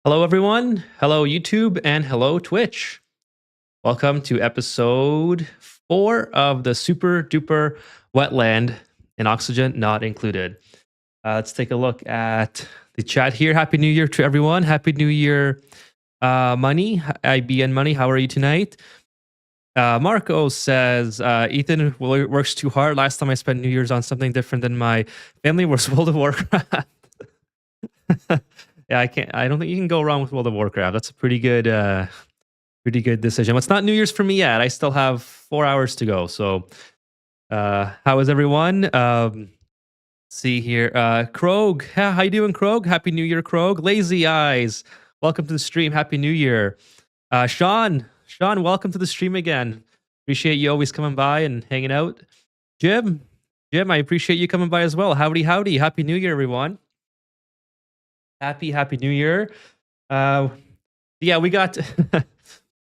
Hello, everyone. Hello, YouTube, and hello, Twitch. Welcome to episode 4 of the Super Duper Wetland and Oxygen Not Included. Let's take a look at the chat here. Happy New Year to everyone. Happy New Year, Money, IBN Money. How are you tonight? Marco says, Ethan works too hard. Last time I spent New Year's on something different than my family was World of Warcraft. Yeah, I don't think you can go wrong with World of Warcraft. That's a pretty good decision. Well, it's not New Year's for me yet. I still have 4 hours to go. So, how is everyone? See here, Krog. How you doing, Krog? Happy New Year, Krog. Lazy Eyes. Welcome to the stream. Happy New Year. Sean, welcome to the stream again. Appreciate you always coming by and hanging out. Jim, I appreciate you coming by as well. Howdy. Happy New Year, everyone. Happy New Year. Yeah, we got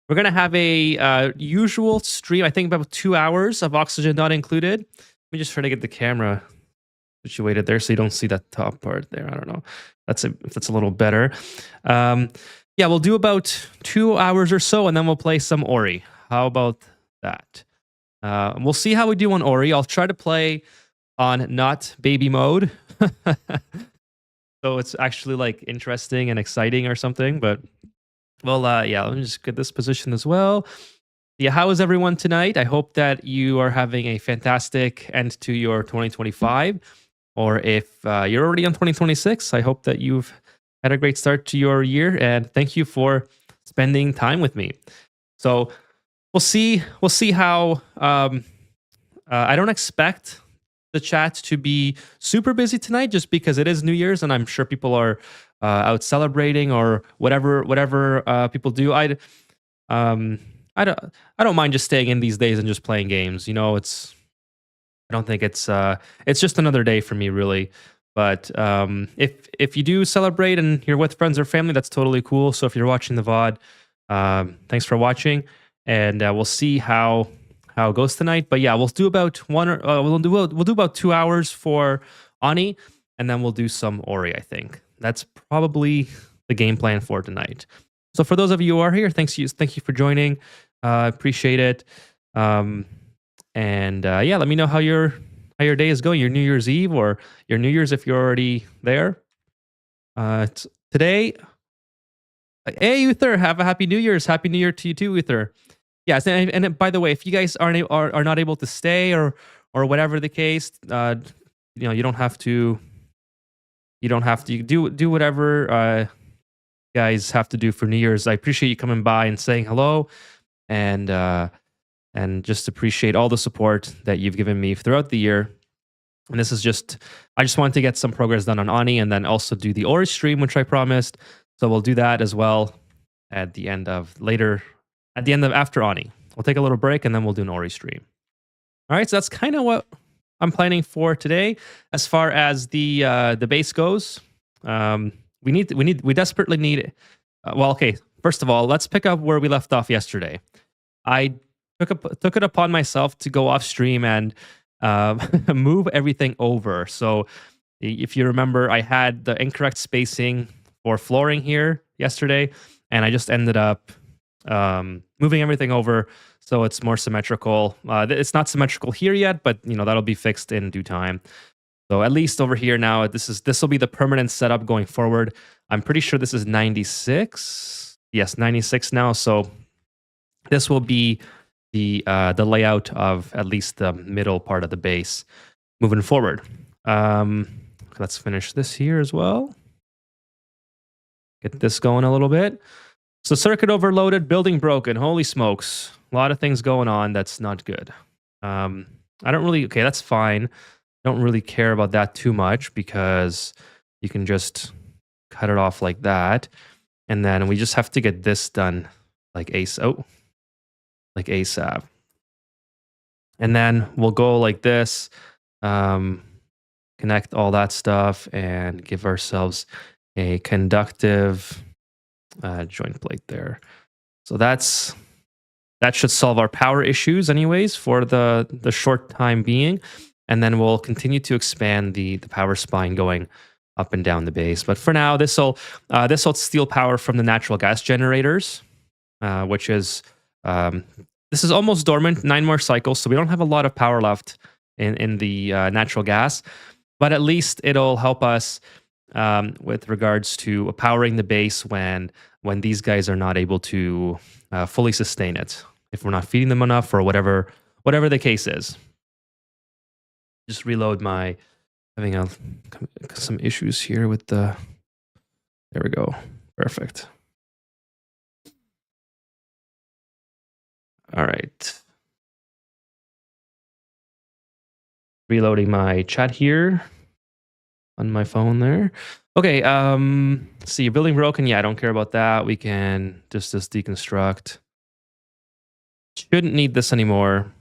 we're gonna have a usual stream. I think about 2 hours of Oxygen Not Included. Let me just try to get the camera situated there so you don't see that top part there. I don't know. That's a little better. Yeah, we'll do about 2 hours or so, and then we'll play some Ori. How about that? We'll see how we do on Ori. I'll try to play on not baby mode. So it's actually like interesting and exciting or something. But well, yeah, let me just get this position as well. Yeah, how is everyone tonight? I hope that you are having a fantastic end to your 2025. Or if you're already on 2026, I hope that you've had a great start to your year. And thank you for spending time with me. So we'll see how. I don't expect the chat to be super busy tonight, just because it is New Year's, and I'm sure people are out celebrating or whatever people do. I don't mind just staying in these days and just playing games. You know, I don't think it's just another day for me, really. But if you do celebrate and you're with friends or family, that's totally cool. So if you're watching the VOD, thanks for watching, and we'll see how it goes tonight. But yeah, we'll do about we'll do about 2 hours for Ani, and then we'll do some Ori. I think that's probably the game plan for tonight. So for those of you who are here, thank you for joining. Appreciate it. And yeah, let me know how your day is going. Your New Year's Eve or your New Year's if you're already there. Today, hey Uther, have a happy New Year's. Happy New Year to you too, Uther. Yes, and by the way, if you guys are not able to stay or whatever the case, you don't have to do whatever you guys have to do for New Year's. I appreciate you coming by and saying hello, and just appreciate all the support that you've given me throughout the year. And this is I just wanted to get some progress done on Ani, and then also do the Ori stream, which I promised. So we'll do that as well at the end of after Ani. We'll take a little break and then we'll do an Ori stream. All right, so that's kind of what I'm planning for today. As far as the base goes, we desperately need. Well, okay. First of all, let's pick up where we left off yesterday. I took it upon myself to go off stream and move everything over. So if you remember, I had the incorrect spacing for flooring here yesterday, and I just ended up moving everything over so it's more symmetrical. It's not symmetrical here yet, but that'll be fixed in due time. So at least over here now, this will be the permanent setup going forward. I'm pretty sure this is 96. Yes, 96 now. So this will be the layout of at least the middle part of the base moving forward. Let's finish this here as well. Get this going a little bit. So circuit overloaded, building broken. Holy smokes. A lot of things going on that's not good. Okay, that's fine. Don't really care about that too much because you can just cut it off like that. And then we just have to get this done like ASAP. And then we'll go like this, connect all that stuff and give ourselves a conductive joint plate there. So that should solve our power issues anyways for the short time being. And then we'll continue to expand the power spine going up and down the base. But for now, this will steal power from the natural gas generators, which is this is almost dormant. 9 more cycles, so we don't have a lot of power left in the natural gas. But at least it'll help us with regards to powering the base when these guys are not able to fully sustain it, if we're not feeding them enough or whatever the case is. Just reload my having some issues here with the. There we go. Perfect. All right. Reloading my chat here on my phone there. Okay, let's see, building broken. Yeah, I don't care about that. We can just deconstruct. Shouldn't need this anymore.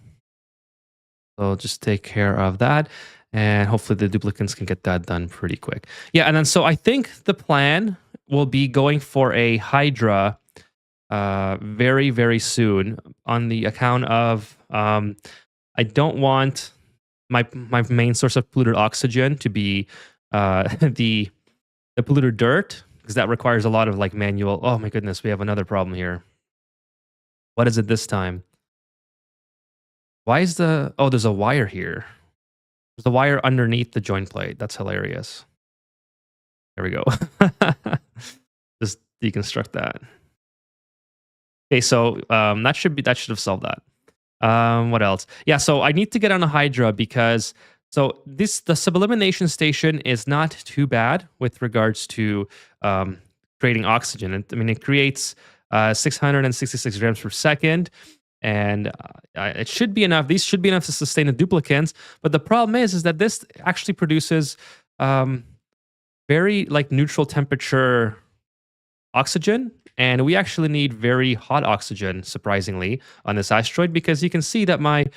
So just take care of that. And hopefully the duplicants can get that done pretty quick. Yeah, and then so I think the plan will be going for a Hydra very, very soon on the account of I don't want my main source of polluted oxygen to be the polluted dirt, because that requires a lot of like manual. Oh my goodness, we have another problem here. What is it this time? Why is there's a wire here. There's a wire underneath the joint plate. That's hilarious. There we go. Just deconstruct that. Okay, so that should have solved that. What else? Yeah, so I need to get on a Hydra because the sublimination station is not too bad with regards to creating oxygen. I mean, it creates 666 grams per second, and it should be enough. These should be enough to sustain the duplicants. But the problem is that this actually produces very like neutral temperature oxygen, and we actually need very hot oxygen, surprisingly, on this asteroid, because you can see that my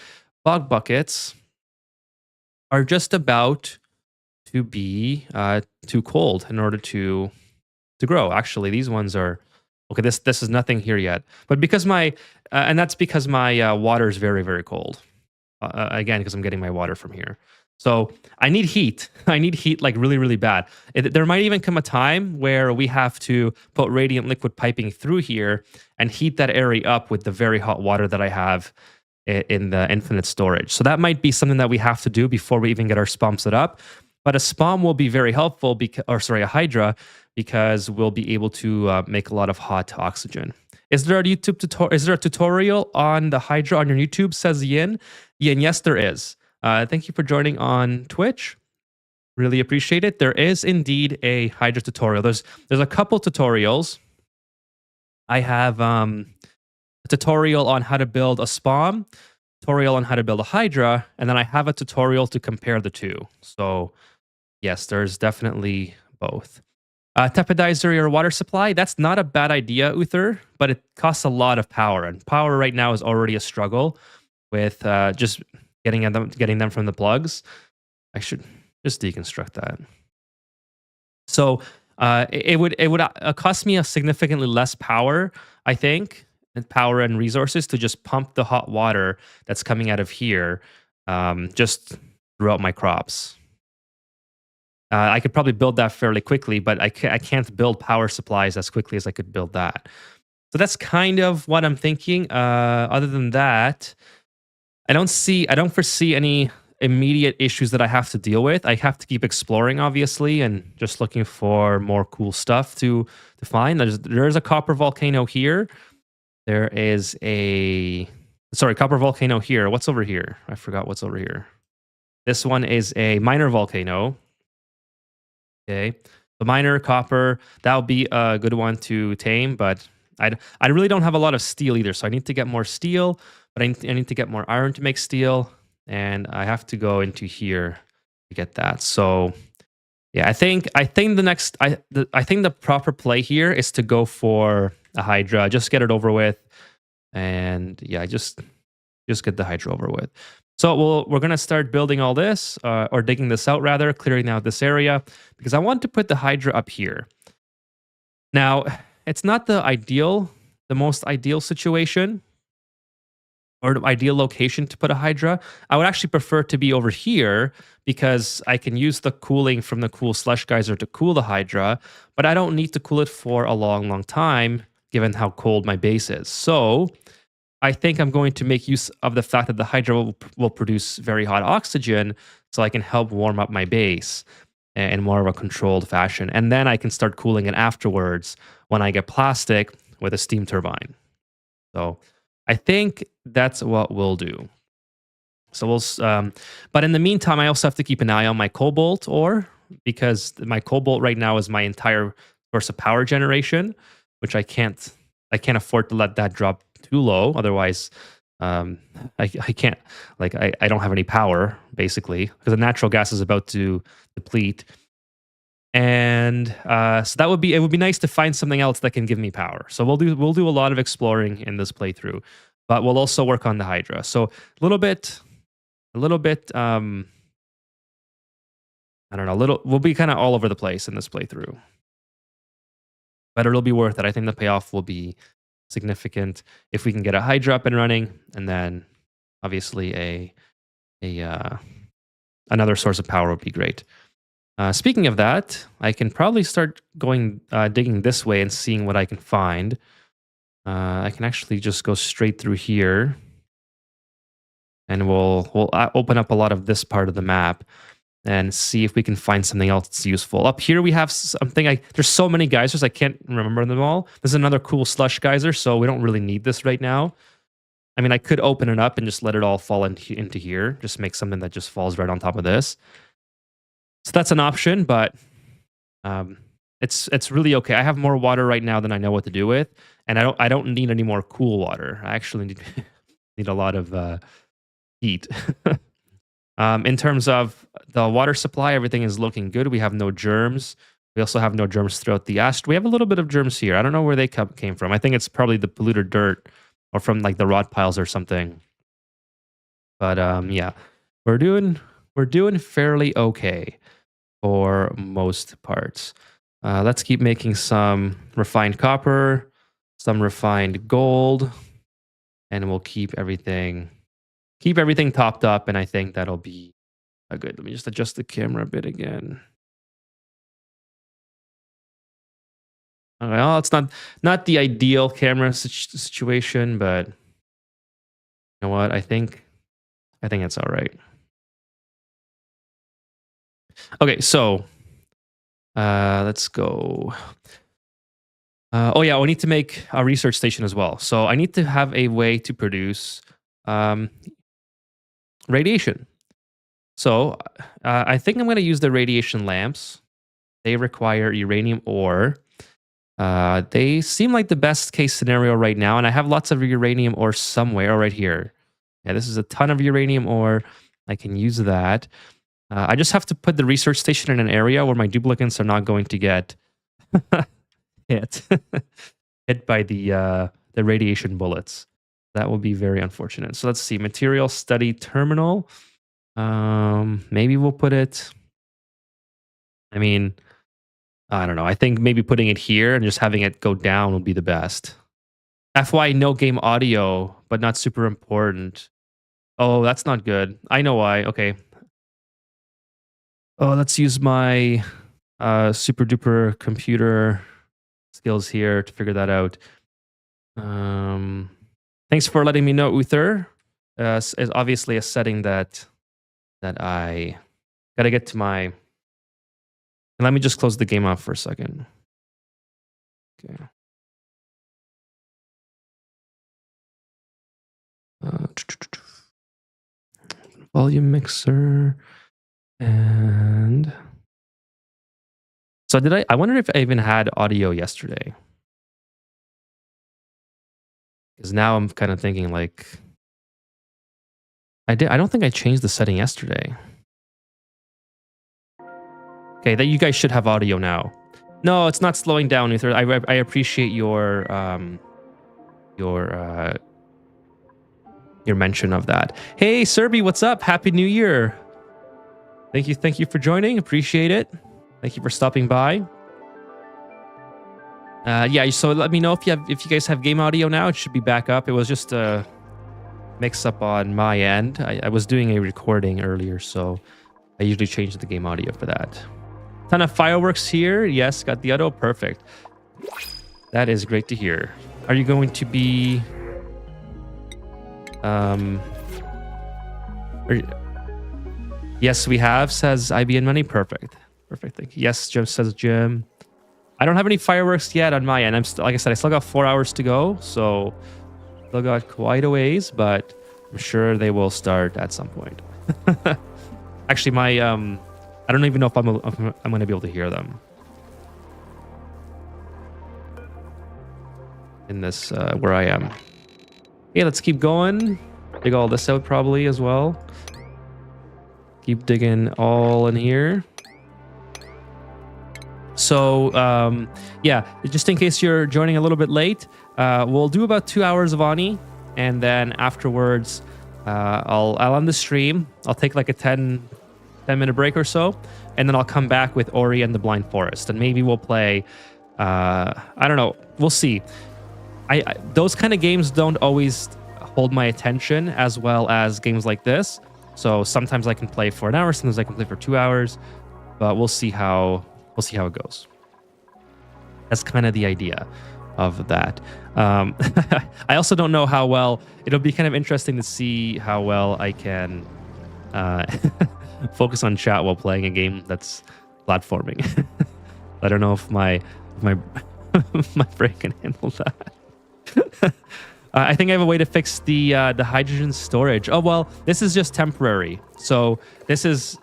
bog buckets are just about to be too cold in order to grow. Actually, these ones are okay. This is nothing here yet, but because and that's because my water is very, very cold. Again, because I'm getting my water from here. So I need heat. I need heat like really, really bad. There might even come a time where we have to put radiant liquid piping through here and heat that area up with the very hot water that I have in the infinite storage. So that might be something that we have to do before we even get our spom set up. But a spom will be very helpful, a Hydra, because we'll be able to make a lot of hot oxygen. Is there a tutorial on the Hydra on your YouTube? Says Yin. Yin, yes, there is. Thank you for joining on Twitch. Really appreciate it. There is indeed a Hydra tutorial. There's a couple tutorials. I have a tutorial on how to build a spom, tutorial on how to build a Hydra, and then I have a tutorial to compare the two. So yes, there's definitely both. Tepidizer your water supply. That's not a bad idea, Uther, but it costs a lot of power, and power right now is already a struggle with just getting them from the plugs. I should just deconstruct that. So it would cost me a significantly less power, I think, and power and resources to just pump the hot water that's coming out of here just throughout my crops. I could probably build that fairly quickly, but I can't build power supplies as quickly as I could build that. So that's kind of what I'm thinking. Other than that, I don't foresee any immediate issues that I have to deal with. I have to keep exploring, obviously, and just looking for more cool stuff to find. There's a copper volcano here. There is copper volcano here. What's over here? I forgot what's over here. This one is a minor volcano. Okay, the minor copper, that would be a good one to tame, but I really don't have a lot of steel either, so I need to get more steel, but I need to get more iron to make steel, and I have to go into here to get that. So yeah, I think the proper play here is to go for a Hydra, just get it over with, and yeah, just get the Hydra over with. So we're going to start building all this, or digging this out rather, clearing out this area, because I want to put the Hydra up here. Now, it's not the most ideal situation, or the ideal location to put a Hydra. I would actually prefer to be over here because I can use the cooling from the cool slush geyser to cool the Hydra, but I don't need to cool it for a long, long time given how cold my base is. So I think I'm going to make use of the fact that the Hydra will produce very hot oxygen so I can help warm up my base in more of a controlled fashion. And then I can start cooling it afterwards when I get plastic with a steam turbine. So I think that's what we'll do. So but in the meantime, I also have to keep an eye on my cobalt ore because my cobalt right now is my entire source of power generation, which I can't afford to let that drop too low. Otherwise, I can't, like, I don't have any power basically because the natural gas is about to deplete. And so it would be nice to find something else that can give me power. So we'll do a lot of exploring in this playthrough, but we'll also work on the Hydra. So a little bit I don't know, we'll be kind of all over the place in this playthrough. But it'll be worth it. I think the payoff will be significant if we can get a Hydra up and running, and then obviously another source of power would be great. Speaking of that, I can probably start going digging this way and seeing what I can find. I can actually just go straight through here, and we'll open up a lot of this part of the map and see if we can find something else that's useful. Up here we have something. There's so many geysers, I can't remember them all. There's another cool slush geyser, so we don't really need this right now. I mean, I could open it up and just let it all fall into here. Just make something that just falls right on top of this. So that's an option, but it's really okay. I have more water right now than I know what to do with, and I don't need any more cool water. I actually need a lot of heat. In terms of the water supply, everything is looking good. We have no germs. We also have no germs throughout the asteroid. We have a little bit of germs here. I don't know where they came from. I think it's probably the polluted dirt or from like the rot piles or something. But yeah, we're doing fairly okay for most parts. Let's keep making some refined copper, some refined gold, and we'll keep everything topped up, and I think that'll be good. Let me just adjust the camera a bit again. Well, it's not the ideal camera situation, but you know what? I think it's all right. Okay, so let's go. Oh yeah, we need to make a research station as well. So I need to have a way to produce radiation. So I think I'm going to use the radiation lamps. They require uranium ore. They seem like the best case scenario right now, and I have lots of uranium ore somewhere right here. Yeah, this is a ton of uranium ore. I can use that. I just have to put the research station in an area where my duplicates are not going to get hit by the radiation bullets. That will be very unfortunate. So let's see, material study terminal. Maybe we'll put it. I mean, I don't know. I think maybe putting it here and just having it go down would be the best. FY, no game audio, but not super important. Oh, that's not good. I know why. Okay. Oh, let's use my super duper computer skills here to figure that out. Thanks for letting me know, Uther. Is obviously a setting that I gotta get to my. And let me just close the game off for a second. Okay. Volume mixer. And so I wonder if I even had audio yesterday. Because now I'm kind of thinking like I don't think I changed the setting yesterday. Okay, that you guys should have audio now. No, it's not slowing down, Uther. I appreciate your mention of that. Hey, Serby, what's up? Happy New Year. Thank you for joining. Appreciate it. Thank you for stopping by. Yeah, so let me know if you guys have game audio now. It should be back up. It was just mix up on my end. I was doing a recording earlier, so I usually change the game audio for that. Ton of fireworks here. Yes, got the auto. Perfect. That is great to hear. Are you going to be... Yes, we have, says IBN Money. Perfect. Perfect. Thank you. Yes, Jim says Jim. I don't have any fireworks yet on my end. I'm still, like I said, I still got 4 hours to go, so still got quite a ways, but I'm sure they will start at some point. Actually, my I don't even know if I'm going to be able to hear them in this where I am. Okay, let's keep going. Dig all this out probably as well. Keep digging all in here. So yeah, just in case you're joining a little bit late, we'll do about 2 hours of Ani, and then afterwards I'll end the stream. I'll take like a 10-minute break or so, and then I'll come back with Ori and the Blind Forest, and maybe we'll play I don't know, we'll see. I those kind of games don't always hold my attention as well as games like this, so sometimes I can play for an hour, sometimes I can play for 2 hours, but we'll see how it goes. That's kind of the idea of that. I also don't know how well, it'll be kind of interesting to see how well I can focus on chat while playing a game that's platforming. I don't know if my my brain can handle that. I think I have a way to fix the hydrogen storage. Oh, well, this is just temporary. So this is,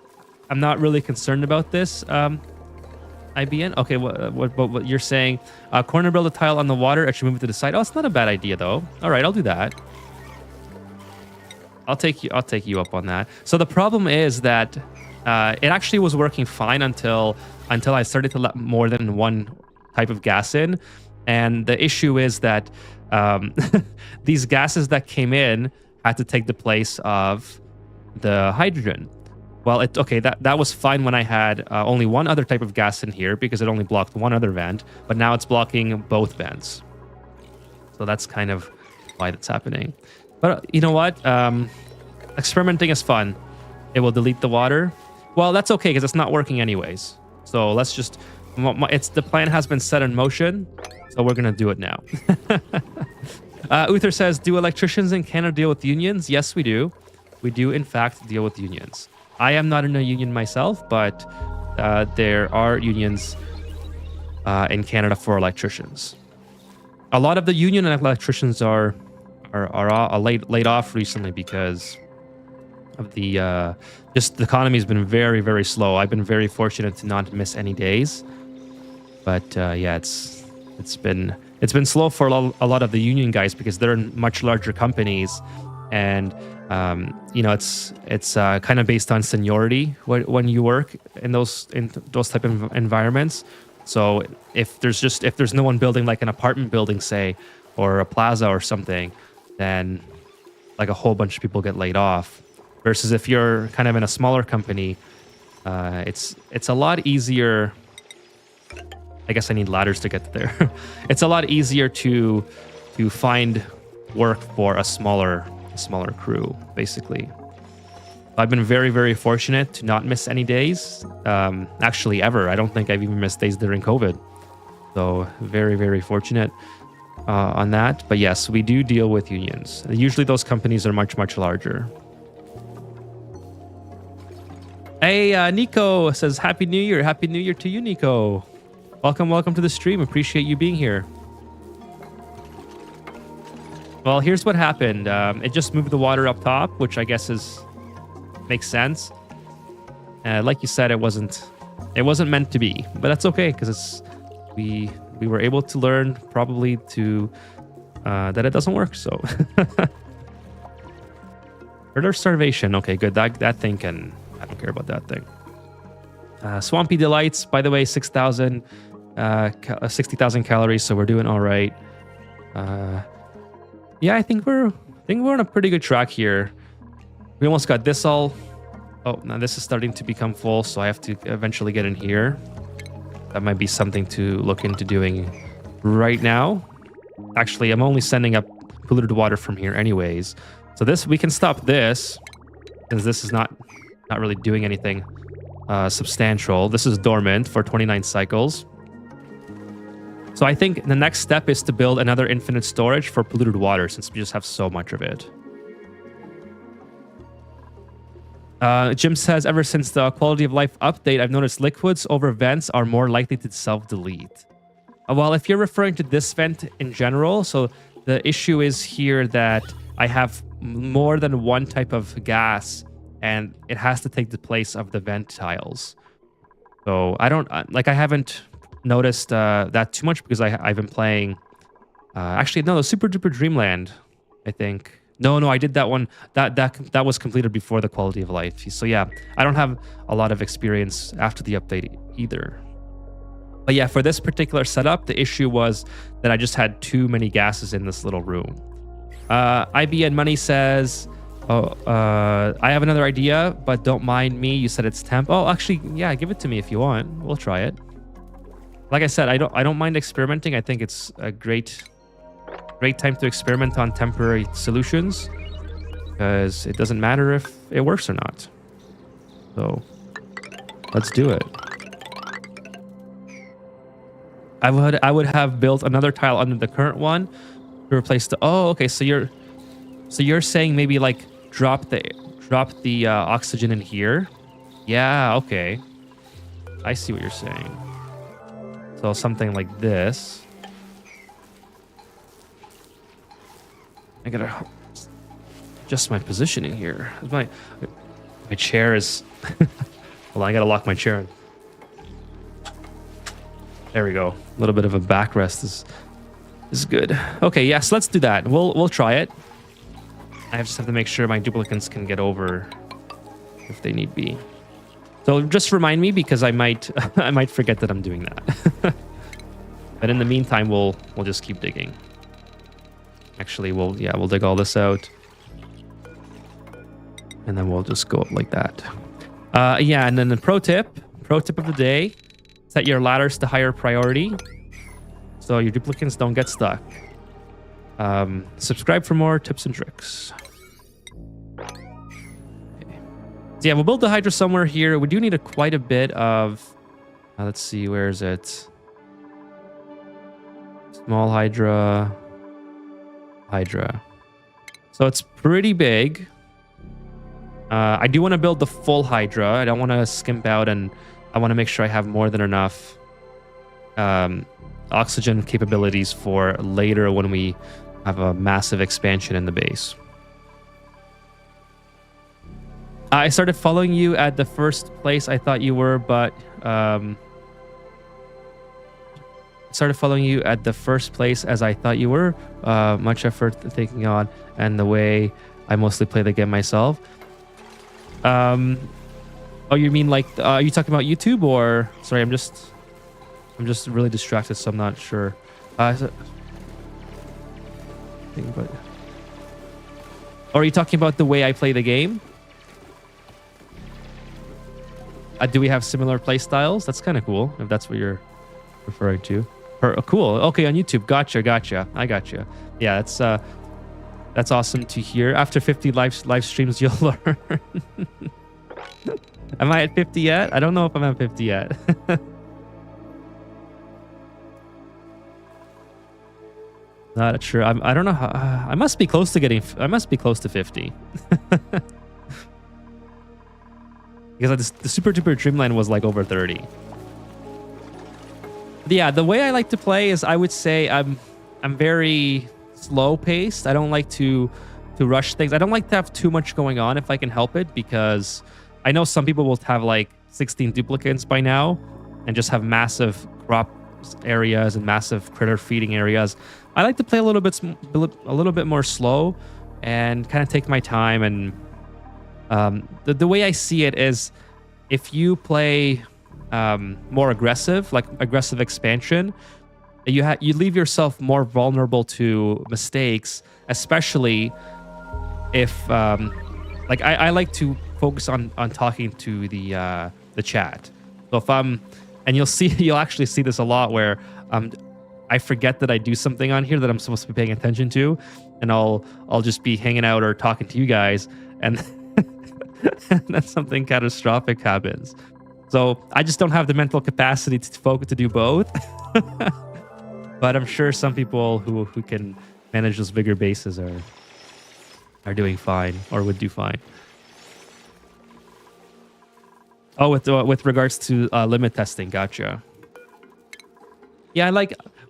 I'm not really concerned about this. IBN? Okay, what you're saying, corner build a tile on the water, I should move it to the side. Oh, it's not a bad idea though. All right, I'll do that. I'll take you up on that. So the problem is that it actually was working fine until I started to let more than one type of gas in, and the issue is that these gases that came in had to take the place of the hydrogen. Well, that was fine when I had only one other type of gas in here because it only blocked one other vent, but now it's blocking both vents. So that's kind of why that's happening. But you know what? Experimenting is fun. It will delete the water. Well, that's okay because it's not working anyways. So let's just, the plan has been set in motion, so we're gonna do it now. Uther says, do electricians in Canada deal with unions? Yes, we do. We do in fact deal with unions. I am not in a union myself, but there are unions in Canada for electricians. A lot of the union electricians are laid off recently because of the just the economy has been very, very slow. I've been very fortunate to not miss any days, but yeah, it's been slow for a lot of the union guys because they're in much larger companies, and you know, it's kind of based on seniority when you work in those type of environments. So if there's no one building like an apartment building, say, or a plaza or something, then like a whole bunch of people get laid off. Versus if you're kind of in a smaller company, it's a lot easier. I guess I need ladders to get there. It's a lot easier to find work for a smaller crew, basically. I've been very, very fortunate to not miss any days, actually ever. I don't think I've even missed days during COVID. So very, very fortunate on that. But yes, we do deal with unions. Usually those companies are much, much larger. Hey, Nico says, Happy New Year. Happy New Year to you, Nico. Welcome to the stream. Appreciate you being here. Well, here's what happened. It just moved the water up top, which I guess makes sense. Like you said, it wasn't meant to be, but that's okay because we were able to learn probably to that it doesn't work. So further starvation. Okay, good. That thing can. I don't care about that thing. Swampy Delights, by the way, 60,000 calories, so we're doing all right. Yeah, I think we're on a pretty good track here. We almost got this all. Oh, now this is starting to become full, so I have to eventually get in here. That might be something to look into doing right now. Actually, I'm only sending up polluted water from here anyways, So this, we can stop this, because this is not really doing anything substantial. This is dormant for 29 cycles. So I think the next step is to build another infinite storage for polluted water, since we just have so much of it. Jim says, ever since the quality of life update, I've noticed liquids over vents are more likely to self-delete. Well, if you're referring to this vent in general, so the issue is here that I have more than one type of gas, and it has to take the place of the vent tiles. So I don't, like, I haven't noticed that too much because I've been playing, actually, no, the Super Duper Dreamland, I think. No, I did that one. That was completed before the quality of life. So yeah, I don't have a lot of experience after the update either. But yeah, for this particular setup, the issue was that I just had too many gases in this little room. IBN Money says, I have another idea, but don't mind me. You said it's temp. Oh, actually, yeah, give it to me if you want. We'll try it. Like I said, I don't mind experimenting. I think it's a great time to experiment on temporary solutions, because it doesn't matter if it works or not. So let's do it. I would have built another tile under the current one to replace the. Oh, okay. So you're saying maybe like drop the oxygen in here. Yeah. Okay. I see what you're saying. So something like this. I gotta adjust my positioning here. My chair is. Hold on, I gotta lock my chair in. There we go. A little bit of a backrest is good. Okay, yes, yeah, so let's do that. We'll try it. I just have to make sure my duplicates can get over if they need be. So just remind me, because I might forget that I'm doing that. But in the meantime, we'll just keep digging. Actually, we'll dig all this out, and then we'll just go up like that. Yeah, and then the pro tip of the day: set your ladders to higher priority, so your duplicates don't get stuck. Subscribe for more tips and tricks. Okay. So yeah, we'll build the Hydra somewhere here. We do need quite a bit of. Let's see, where is it? Small Hydra. So it's pretty big. I do want to build the full Hydra. I don't want to skimp out, and I want to make sure I have more than enough oxygen capabilities for later when we have a massive expansion in the base. I started following you at the first place I thought you were, but started following you at the first place as I thought you were. Much effort thinking on, and the way I mostly play the game myself. Oh, you mean like, are you talking about YouTube, or sorry, I'm just really distracted, so I'm not sure. Or are you talking about the way I play the game? Do we have similar play styles? That's kind of cool, if that's what you're referring to. Cool. Okay, on YouTube. Gotcha. I gotcha. Yeah, that's awesome to hear. After 50 live streams, you'll learn. Am I at 50 yet? I don't know if I'm at 50 yet. Not sure. I don't know how. I must be close to 50. Because the Super Duper Dreamland was like over 30. Yeah, the way I like to play is, I would say I'm very slow paced. I don't like to rush things. I don't like to have too much going on if I can help it, because I know some people will have like 16 duplicates by now and just have massive crop areas and massive critter feeding areas. I like to play a little bit more slow and kind of take my time. And the way I see it is, if you play more aggressive, like aggressive expansion, you leave yourself more vulnerable to mistakes, especially if like I like to focus on talking to the chat. So if and you'll actually see this a lot, where I forget that I do something on here that I'm supposed to be paying attention to, and I'll just be hanging out or talking to you guys, and, and then something catastrophic happens. So I just don't have the mental capacity to do both. But I'm sure some people who can manage those bigger bases are doing fine, or would do fine. Oh, with regards to limit testing, gotcha. Yeah,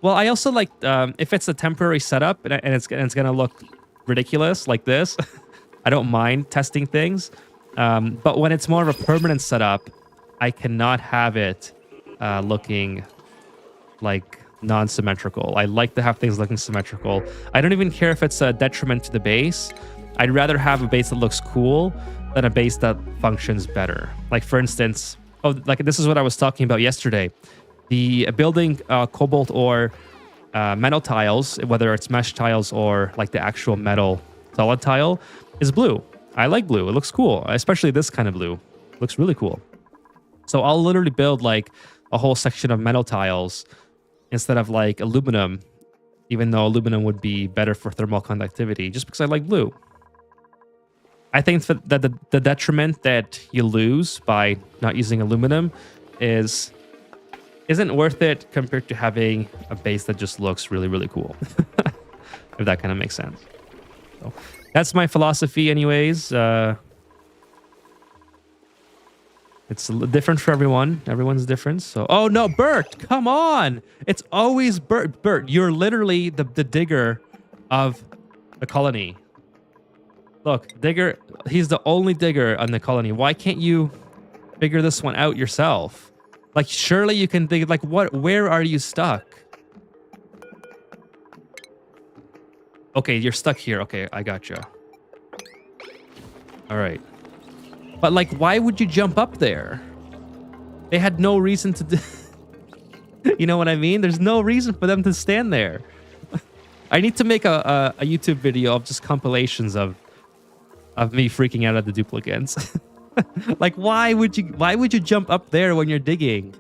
I also like if it's a temporary setup and it's gonna look ridiculous like this. I don't mind testing things, but when it's more of a permanent setup, I cannot have it looking like non-symmetrical. I like to have things looking symmetrical. I don't even care if it's a detriment to the base. I'd rather have a base that looks cool than a base that functions better. Like for instance, like this is what I was talking about yesterday. The building cobalt ore metal tiles, whether it's mesh tiles or like the actual metal solid tile, is blue. I like blue. It looks cool, especially this kind of blue. It looks really cool. So I'll literally build like a whole section of metal tiles instead of like aluminum, even though aluminum would be better for thermal conductivity, just because I like blue. I think that the detriment that you lose by not using aluminum isn't worth it compared to having a base that just looks really, really cool. If that kind of makes sense. So that's my philosophy anyways. It's different for everyone. Everyone's different. So, oh no, Bert, come on. It's always Bert. Bert, you're literally the digger of the colony. Look, digger, he's the only digger on the colony. Why can't you figure this one out yourself? Like, surely you can dig, like, where are you stuck? Okay, you're stuck here. Okay, I gotcha. All right. But, like, why would you jump up there? They had no reason to do... You know what I mean? There's no reason for them to stand there. I need to make a YouTube video of just compilations of me freaking out at the duplicates. Like, why would you jump up there when you're digging?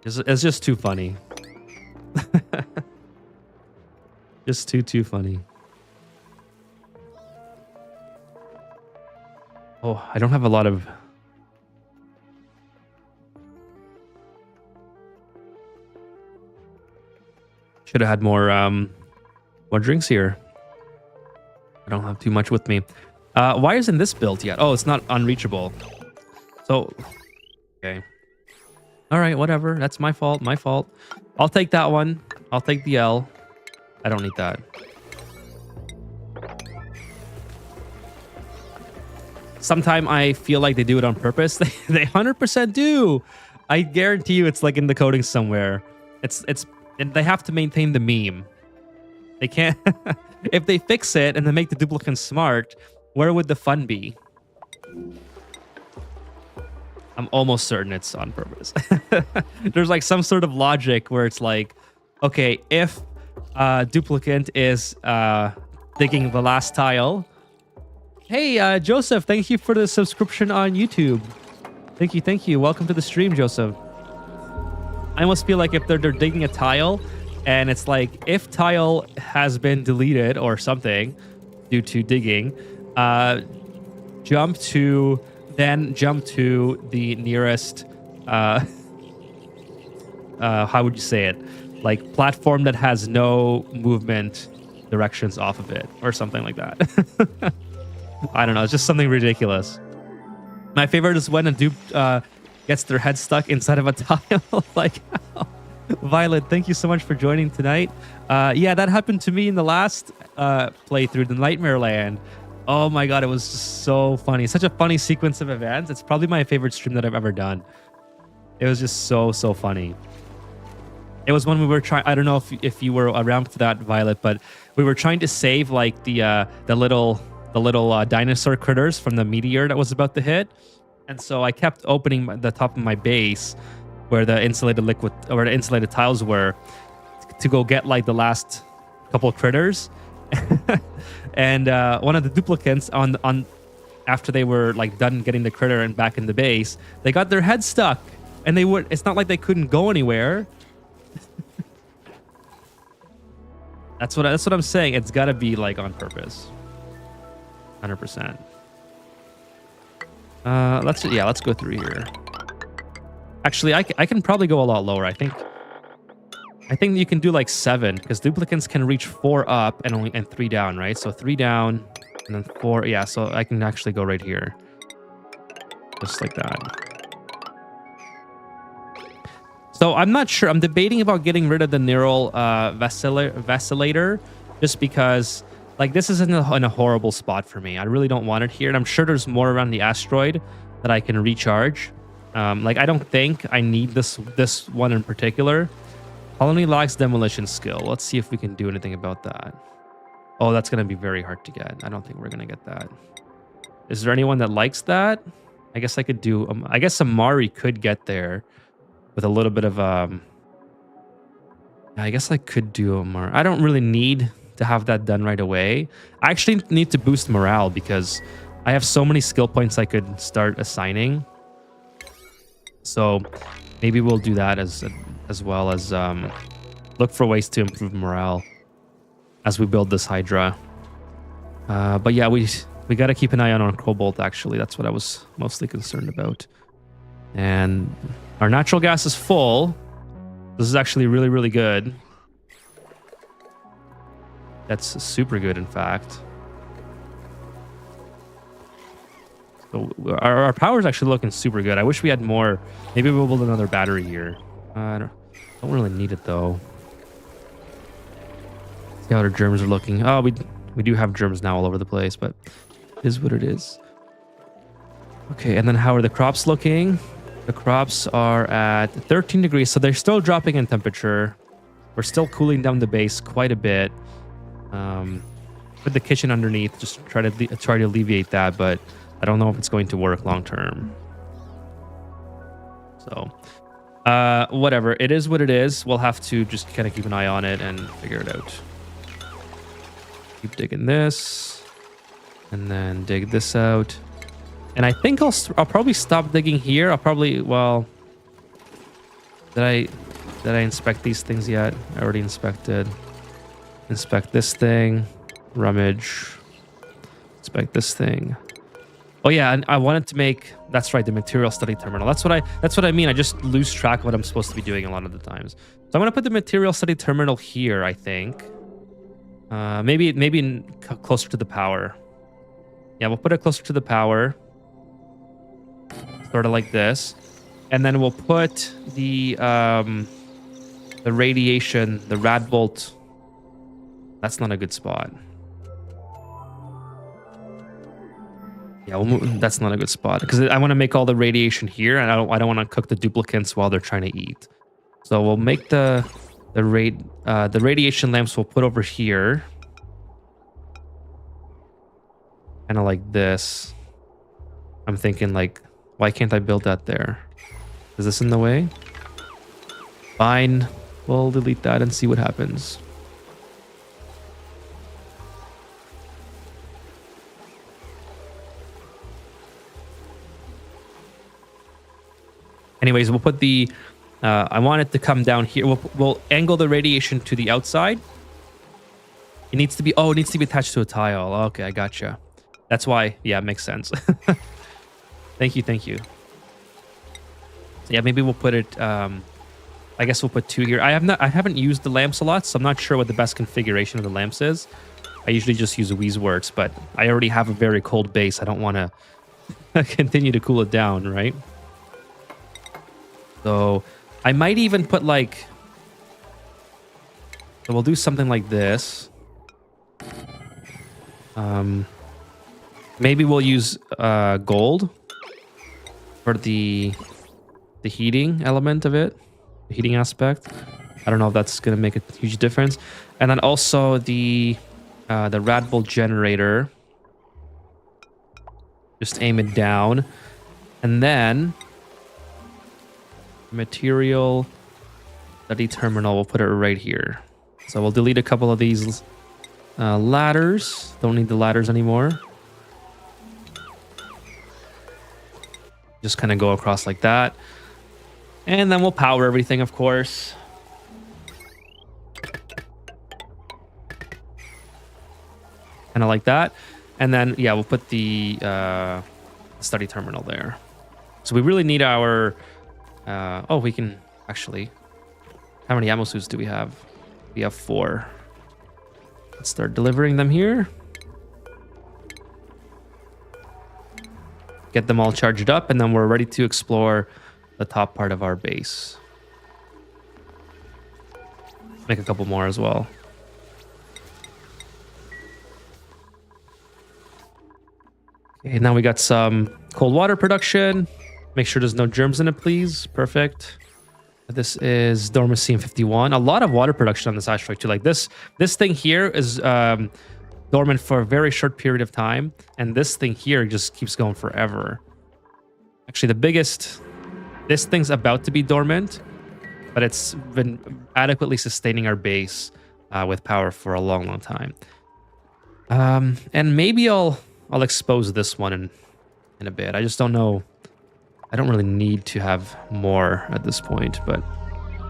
It's just too funny. Just too funny. Oh, I don't have a lot of... Should have had more drinks here. I don't have too much with me. Why isn't this built yet? Oh, it's not unreachable. So, okay. All right, whatever. That's my fault. My fault. I'll take that one. I'll take the L. I don't need that. Sometimes I feel like they do it on purpose. They 100% do. I guarantee you, it's like in the coding somewhere. And they have to maintain the meme. They can't. If they fix it and they make the duplicants smart, where would the fun be? I'm almost certain it's on purpose. There's like some sort of logic where it's like, okay, if duplicant is digging the last tile. Hey, Joseph, thank you for the subscription on YouTube. Thank you. Welcome to the stream, Joseph. I almost feel like if they're digging a tile and it's like, if tile has been deleted or something due to digging, jump to the nearest, how would you say it? Like platform that has no movement directions off of it or something like that. I don't know. It's just something ridiculous. My favorite is when a dupe gets their head stuck inside of a tile. Like, Violet, thank you so much for joining tonight. Yeah, that happened to me in the last playthrough, the Nightmare Land. Oh my god, it was just so funny. Such a funny sequence of events. It's probably my favorite stream that I've ever done. It was just so funny. It was when we were trying... I don't know if you were around for that, Violet, but we were trying to save like the little dinosaur critters from the meteor that was about to hit. And so I kept opening the top of my base where the insulated tiles were to go get like the last couple critters. And one of the duplicants after they were like done getting the critter and back in the base, they got their head stuck, and they were. It's not like they couldn't go anywhere. That's what I'm saying. It's got to be like on purpose. 100%. Let's go through here. Actually, I can probably go a lot lower. I think you can do like 7 because duplicants can reach 4 up and 3 down, right? So 3 down and then 4. Yeah, so I can actually go right here, just like that. So I'm not sure. I'm debating about getting rid of the neural vacillator, just because like this is in a horrible spot for me. I really don't want it here, and I'm sure there's more around the asteroid that I can recharge. Like I don't think I need this one in particular. Colony lacks demolition skill. Let's see if we can do anything about that. Oh, that's gonna be very hard to get. I don't think we're gonna get that. Is there anyone that likes that? I guess I could do. I guess Amari could get there with a little bit of I guess I could do Amari. I don't really need to have that done right away. I actually need to boost morale because I have so many skill points I could start assigning. So maybe we'll do that as well as look for ways to improve morale as we build this Hydra. But yeah, we got to keep an eye on our Cobalt, actually. That's what I was mostly concerned about. And our natural gas is full. This is actually really, really good. That's super good, in fact. So our power is actually looking super good. I wish we had more. Maybe we'll build another battery here. I don't really need it, though. See how our germs are looking. Oh, we do have germs now all over the place, but it is what it is. Okay, and then how are the crops looking? The crops are at 13 degrees, so they're still dropping in temperature. We're still cooling down the base quite a bit. Put the kitchen underneath, just try to alleviate that, but I don't know if it's going to work long term. So, whatever. It is what it is. We'll have to just kind of keep an eye on it and figure it out. Keep digging this, and then dig this out. And I think I'll probably stop digging here. I'll probably, well, did I inspect these things yet? I already inspected. Inspect this thing, rummage, inspect this thing. Oh yeah, and I wanted to make, that's right, the material study terminal. That's what I mean. I just lose track of what I'm supposed to be doing a lot of the times. So I'm gonna put the material study terminal here, I think. Maybe closer to the power. Yeah, we'll put it closer to the power. Sort of like this. And then we'll put the radiation, the rad bolt. That's not a good spot. Yeah, that's not a good spot because I want to make all the radiation here, and I don't want to cook the duplicants while they're trying to eat. So we'll make the radiation lamps we'll put over here, kind of like this. I'm thinking like, why can't I build that there? Is this in the way? Fine, we'll delete that and see what happens. Anyways, we'll put the, I want it to come down here. We'll angle the radiation to the outside. It needs to be, oh, it needs to be attached to a tile. Okay, I gotcha. That's why, yeah, it makes sense. Thank you. So yeah, maybe we'll put it, I guess we'll put 2 here. I haven't used the lamps a lot, so I'm not sure what the best configuration of the lamps is. I usually just use a Weezeworks, but I already have a very cold base. I don't want to continue to cool it down, right? So I might even put like, so we'll do something like this. Maybe we'll use gold for the heating element of it, the heating aspect. I don't know if that's going to make a huge difference. And then also the rad bolt generator. Just aim it down. And then material study terminal, we'll put it right here. So we'll delete a couple of these ladders. Don't need the ladders anymore. Just kind of go across like that. And then we'll power everything, of course. Kind of like that. And then, yeah, we'll put the study terminal there. So we really need our... oh, we can actually... How many ammo suits do we have? We have 4. Let's start delivering them here. Get them all charged up, and then we're ready to explore the top part of our base. Make a couple more as well. Okay, now we got some cold water production. Make sure there's no germs in it, please. Perfect. This is Dormicine 51. A lot of water production on this asteroid too. Like this thing here is dormant for a very short period of time, and this thing here just keeps going forever. Actually, the biggest... This thing's about to be dormant, but it's been adequately sustaining our base with power for a long, long time. And maybe I'll expose this one in a bit. I just don't know. I don't really need to have more at this point, but...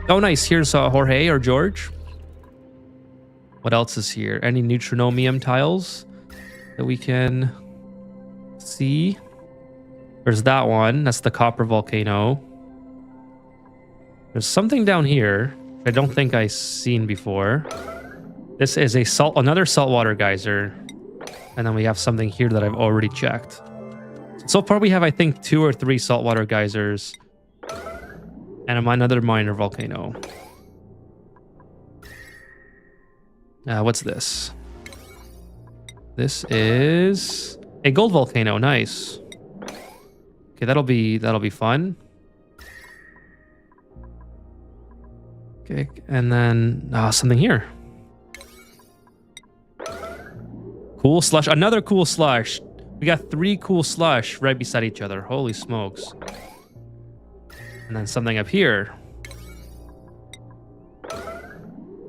Oh, nice. Here's Jorge or George. What else is here? Any neutronomium tiles that we can see? There's that one. That's the copper volcano. There's something down here I don't think I've seen before. This is another saltwater geyser. And then we have something here that I've already checked. So far we have, I think, 2 or 3 saltwater geysers. And another minor volcano. What's this? This is a gold volcano. Nice. Okay, that'll be fun. Okay, and then something here. Cool slush. Another cool slush. We got 3 cool slush right beside each other. Holy smokes. And then something up here.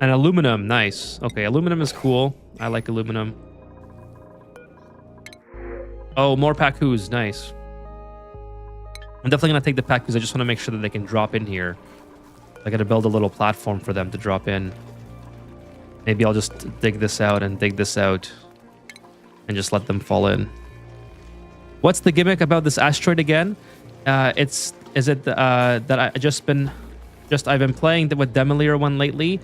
And aluminum. Nice. Okay, aluminum is cool. I like aluminum. Oh, more Pacus. Nice. I'm definitely going to take the Pacus. I just want to make sure that they can drop in here. I got to build a little platform for them to drop in. Maybe I'll just dig this out and dig this out. And just let them fall in. What's the gimmick about this asteroid again? I've been playing with Demolier one lately,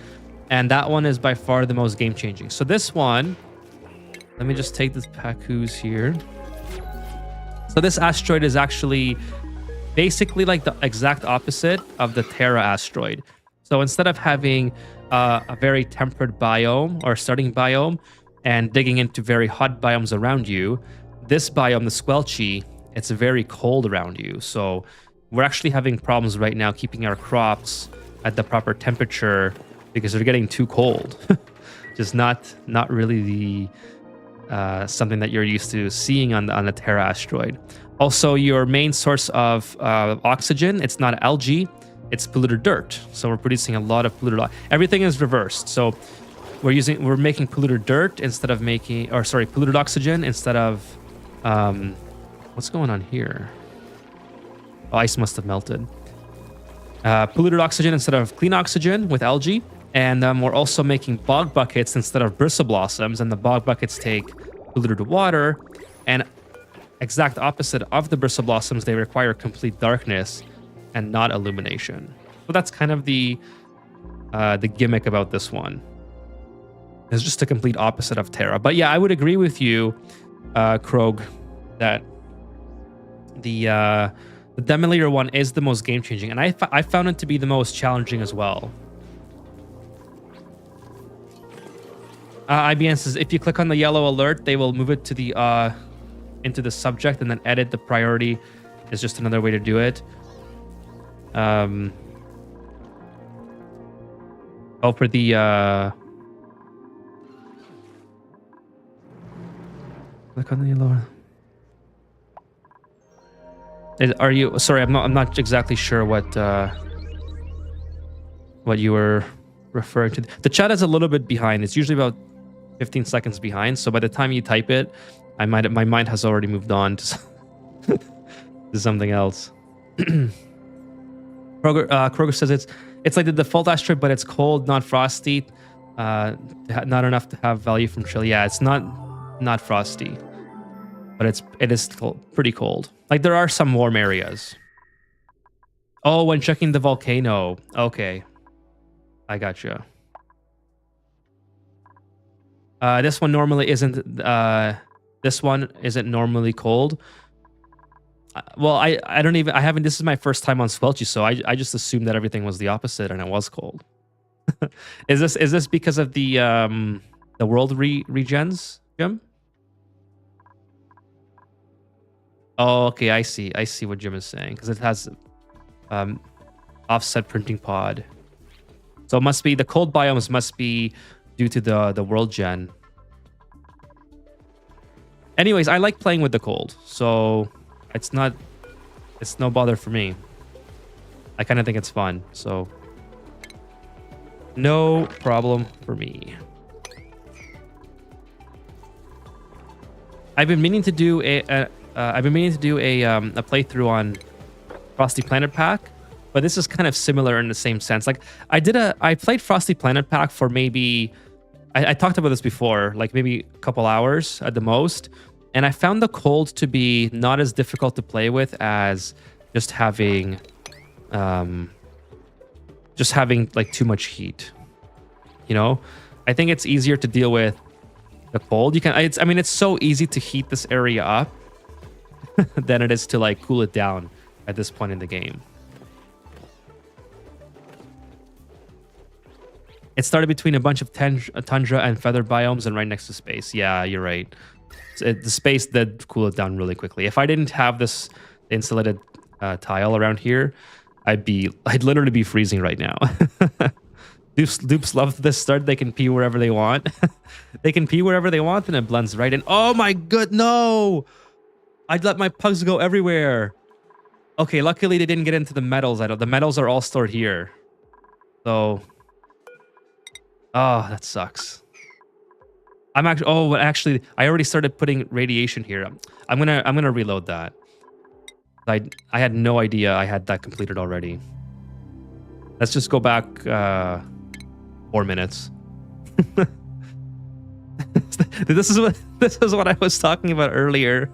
and that one is by far the most game-changing. So this one, let me just take this Pacus here. So this asteroid is actually basically like the exact opposite of the Terra asteroid. So instead of having a very temperate biome or starting biome and digging into very hot biomes around you, this biome, the Squelchy, it's very cold around you. So we're actually having problems right now keeping our crops at the proper temperature because they're getting too cold. Just not really the something that you're used to seeing on the Terra asteroid. Also, your main source of oxygen, it's not algae, it's polluted dirt. So we're producing a lot of polluted. Everything is reversed. So we're making polluted dirt instead of polluted oxygen instead of what's going on here? Oh, ice must have melted. Polluted oxygen instead of clean oxygen with algae. And we're also making bog buckets instead of bristle blossoms. And the bog buckets take polluted water. And exact opposite of the bristle blossoms, they require complete darkness and not illumination. So that's kind of the gimmick about this one. It's just a complete opposite of Terra. But yeah, I would agree with you, Krog, that the Demolier one is the most game-changing, and I found it to be the most challenging as well. IBN says if you click on the yellow alert, they will move it to the into the subject and then edit. The priority is just another way to do it. Oh, for the click on the yellow. Are you sorry? I'm not exactly sure what you were referring to. The chat is a little bit behind. It's usually about 15 seconds behind. So by the time you type it, my mind has already moved on to is something else. Kroger says it's like the default asteroid, but it's cold, not frosty. Not enough to have value from chill. Yeah, it's not frosty, but it is pretty cold. Like there are some warm areas. Oh, when checking the volcano. Okay, I gotcha. This one normally isn't. This one isn't normally cold. Well, I haven't. This is my first time on Squelchy, so I just assumed that everything was the opposite and it was cold. Is this because of the world regens, Jim? Oh, okay, I see what Jim is saying, because it has offset printing pod. So it must be the cold biomes must be due to the world gen. Anyways, I like playing with the cold, so it's no bother for me. I kind of think it's fun, so no problem for me. I've been meaning to do a playthrough on Frosty Planet Pack, but this is kind of similar in the same sense. Like I played Frosty Planet Pack for maybe I talked about this before, like maybe a couple hours at the most, and I found the cold to be not as difficult to play with as just having like too much heat. You know, I think it's easier to deal with the cold. It's so easy to heat this area up than it is to like cool it down at this point in the game. It started between a bunch of tundra and feather biomes and right next to space. Yeah, you're right. The space did cool it down really quickly. If I didn't have this insulated tile around here, I'd literally be freezing right now. Dupes love this start. They can pee wherever they want. They can pee wherever they want and it blends right in. Oh my god, no! I'd let my pugs go everywhere. Okay, luckily they didn't get into the metals. The metals are all stored here. So, oh, that sucks. Actually, I already started putting radiation here. I'm gonna reload that. I had no idea I had that completed already. Let's just go back 4 minutes. This is what I was talking about earlier,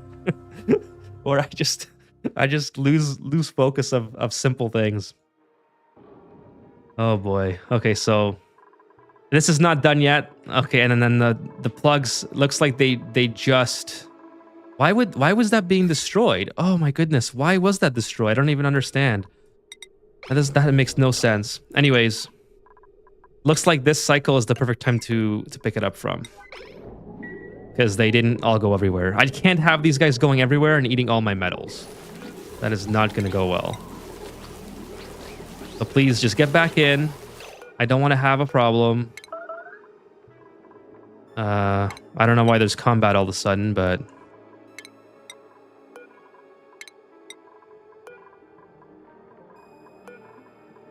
where I just lose focus of simple things. Oh boy. Okay, so this is not done yet. Okay, and then the plugs looks like they just. Why was that being destroyed? Oh my goodness, why was that destroyed? I don't even understand. That makes no sense. Anyways, looks like this cycle is the perfect time to pick it up from, because they didn't all go everywhere. I can't have these guys going everywhere and eating all my metals. That is not going to go well. So please just get back in. I don't want to have a problem. I don't know why there's combat all of a sudden, but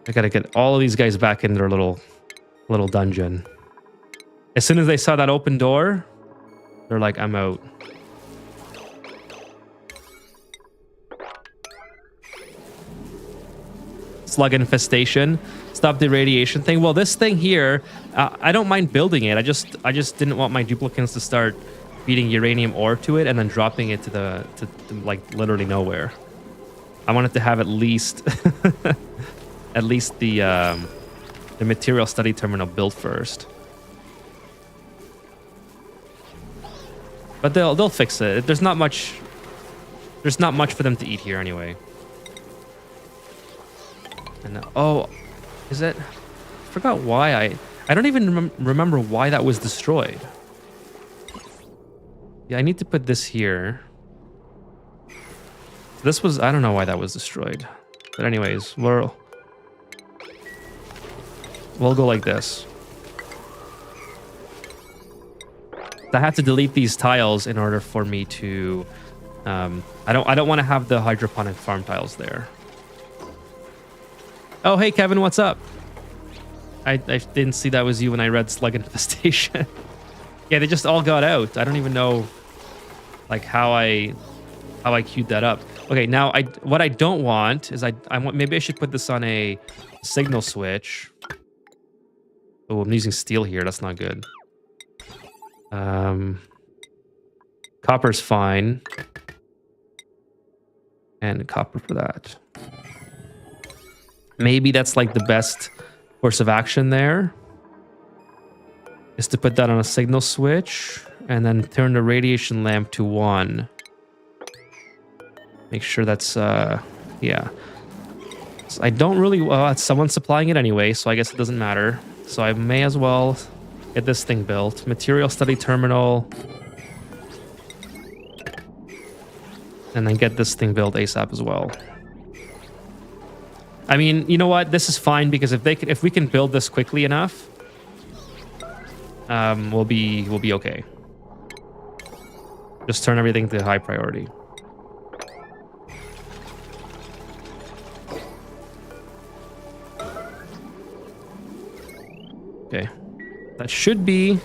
I gotta get all of these guys back in their little dungeon. As soon as they saw that open door, they're like, I'm out. Slug infestation. Stop the radiation thing. Well, this thing here, I don't mind building it. I just didn't want my duplicants to start feeding uranium ore to it and then dropping it to like literally nowhere. I wanted to have at least at least the material study terminal built first. But they'll fix it. There's not much for them to eat here anyway. And oh, is it? I forgot why I don't even remember why that was destroyed. Yeah, I need to put this here. This was, I don't know why that was destroyed. But anyways, we'll go like this. I had to delete these tiles in order for me to I don't want to have the hydroponic farm tiles there. Oh, hey Kevin, what's up? I didn't see that was you when I read slug infestation. Yeah, they just all got out. I don't even know like how I queued that up. Okay, now what I don't want is I want, maybe I should put this on a signal switch. Oh, I'm using steel here. That's not good. Copper's fine. And copper for that. Maybe that's like the best course of action there. Is to put that on a signal switch and then turn the radiation lamp to 1. Make sure that's, yeah. So I don't really, well, someone's supplying it anyway, so I guess it doesn't matter. So I may as well get this thing built. Material study terminal. And then get this thing built ASAP as well. I mean, you know what? This is fine because if we can build this quickly enough, we'll be okay. Just turn everything to high priority. Okay, that should be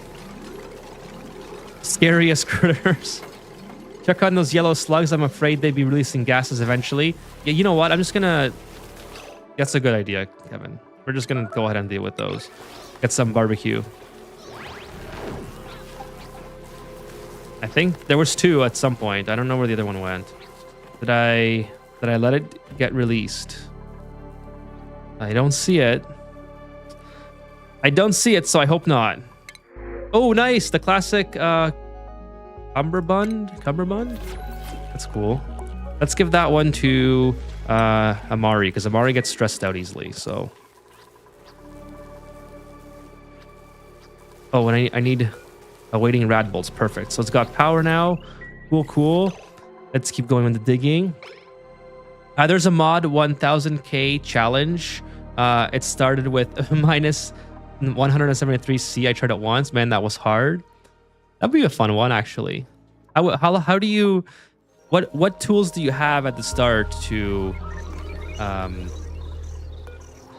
scariest critters. Check on those yellow slugs. I'm afraid they'd be releasing gases eventually. Yeah, you know what? I'm just gonna. That's a good idea, Kevin. We're just gonna go ahead and deal with those. Get some barbecue. I think there was 2 at some point. I don't know where the other one went. Did I let it get released? I don't see it. I don't see it, so I hope not. Oh, nice. The classic Cumberbund? That's cool. Let's give that one to Amari, because Amari gets stressed out easily, so. Oh, and I need awaiting rad bolts. Perfect. So it's got power now. Cool. Let's keep going with the digging. There's a mod 1000k challenge. It started with minus 173C. I tried it once. Man, that was hard. That'd be a fun one, actually. How do you... What tools do you have at the start to...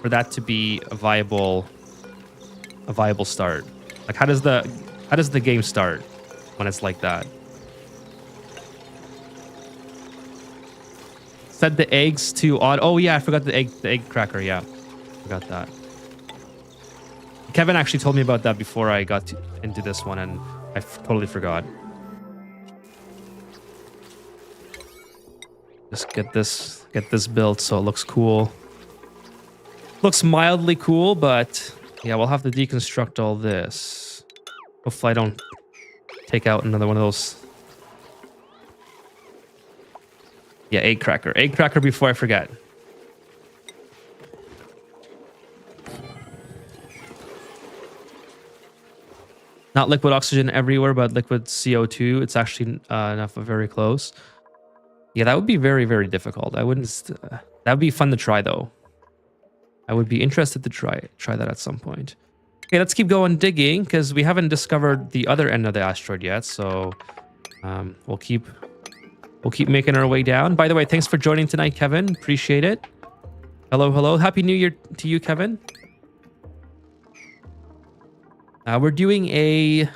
for that to be a viable start? Like, how does the game start when it's like that? Set the eggs to odd. Oh yeah, I forgot the egg cracker. Yeah, forgot that. Kevin actually told me about that before I got into this one, and I totally forgot. Just get this built so it looks cool. Looks mildly cool, but yeah, we'll have to deconstruct all this. Hopefully I don't take out another one of those. Yeah, egg cracker. Egg cracker before I forget. Not liquid oxygen everywhere, but liquid CO2. It's actually enough of very close. Yeah, that would be very, very difficult. I wouldn't... that would be fun to try, though. I would be interested to try that at some point. Okay, let's keep going digging, because we haven't discovered the other end of the asteroid yet, so we'll keep making our way down. By the way, thanks for joining tonight, Kevin. Appreciate it. Hello. Happy New Year to you, Kevin. We're doing a...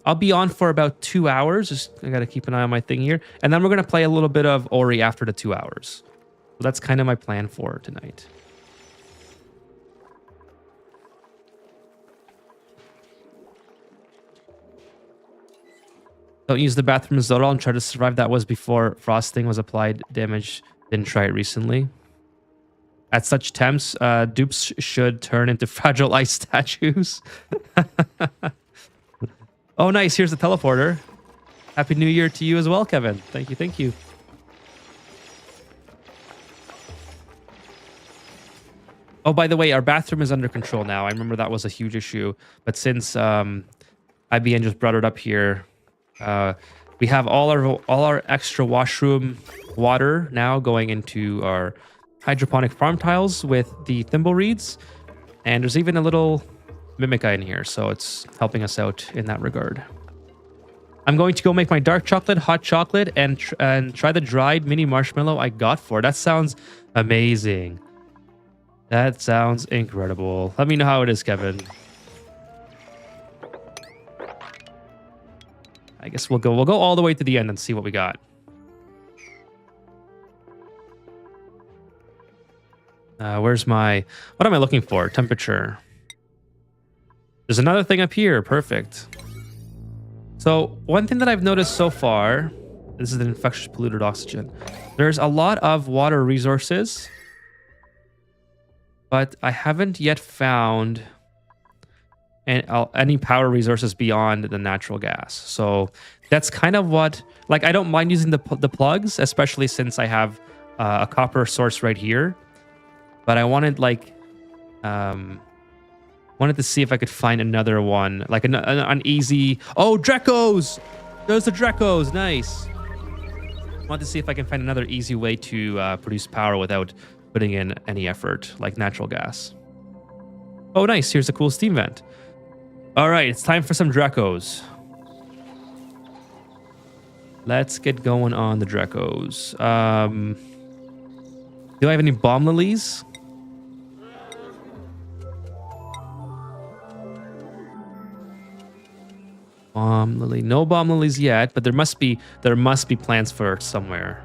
I'll be on for about 2 hours. Just I got to keep an eye on my thing here. And then we're going to play a little bit of Ori after the 2 hours. So that's kind of my plan for tonight. Don't use the bathrooms at all and try to survive. That was before frosting was applied. Damage. Didn't try it recently. At such temps, dupes should turn into fragile ice statues. Oh, nice. Here's the teleporter. Happy New Year to you as well, Kevin. Thank you. Oh, by the way, our bathroom is under control now. I remember that was a huge issue. But since IBN just brought it up here, we have all our extra washroom water now going into our hydroponic farm tiles with the thimble reeds. And there's even a little Mimica in here, so it's helping us out in that regard. I'm going to go make my dark chocolate, hot chocolate, and try the dried mini marshmallow I got for it. That sounds amazing. That sounds incredible. Let me know how it is, Kevin. I guess we'll go all the way to the end and see what we got. Where's my... What am I looking for? Temperature. There's another thing up here. Perfect. So one thing that I've noticed so far, this is an infectious polluted oxygen. There's a lot of water resources, but I haven't yet found any power resources beyond the natural gas. So that's kind of what, like, I don't mind using the plugs, especially since I have a copper source right here. But I wanted wanted to see if I could find another one, like an easy... Oh, Drecos! There's the Drecos. Nice. I want to see if I can find another easy way to produce power without putting in any effort, like natural gas. Oh, nice. Here's a cool steam vent. All right, it's time for some Drecos. Let's get going on the Drecos. Do I have any bomb lilies? Bomb lily. No bomb lilies yet, but there must be plants for somewhere.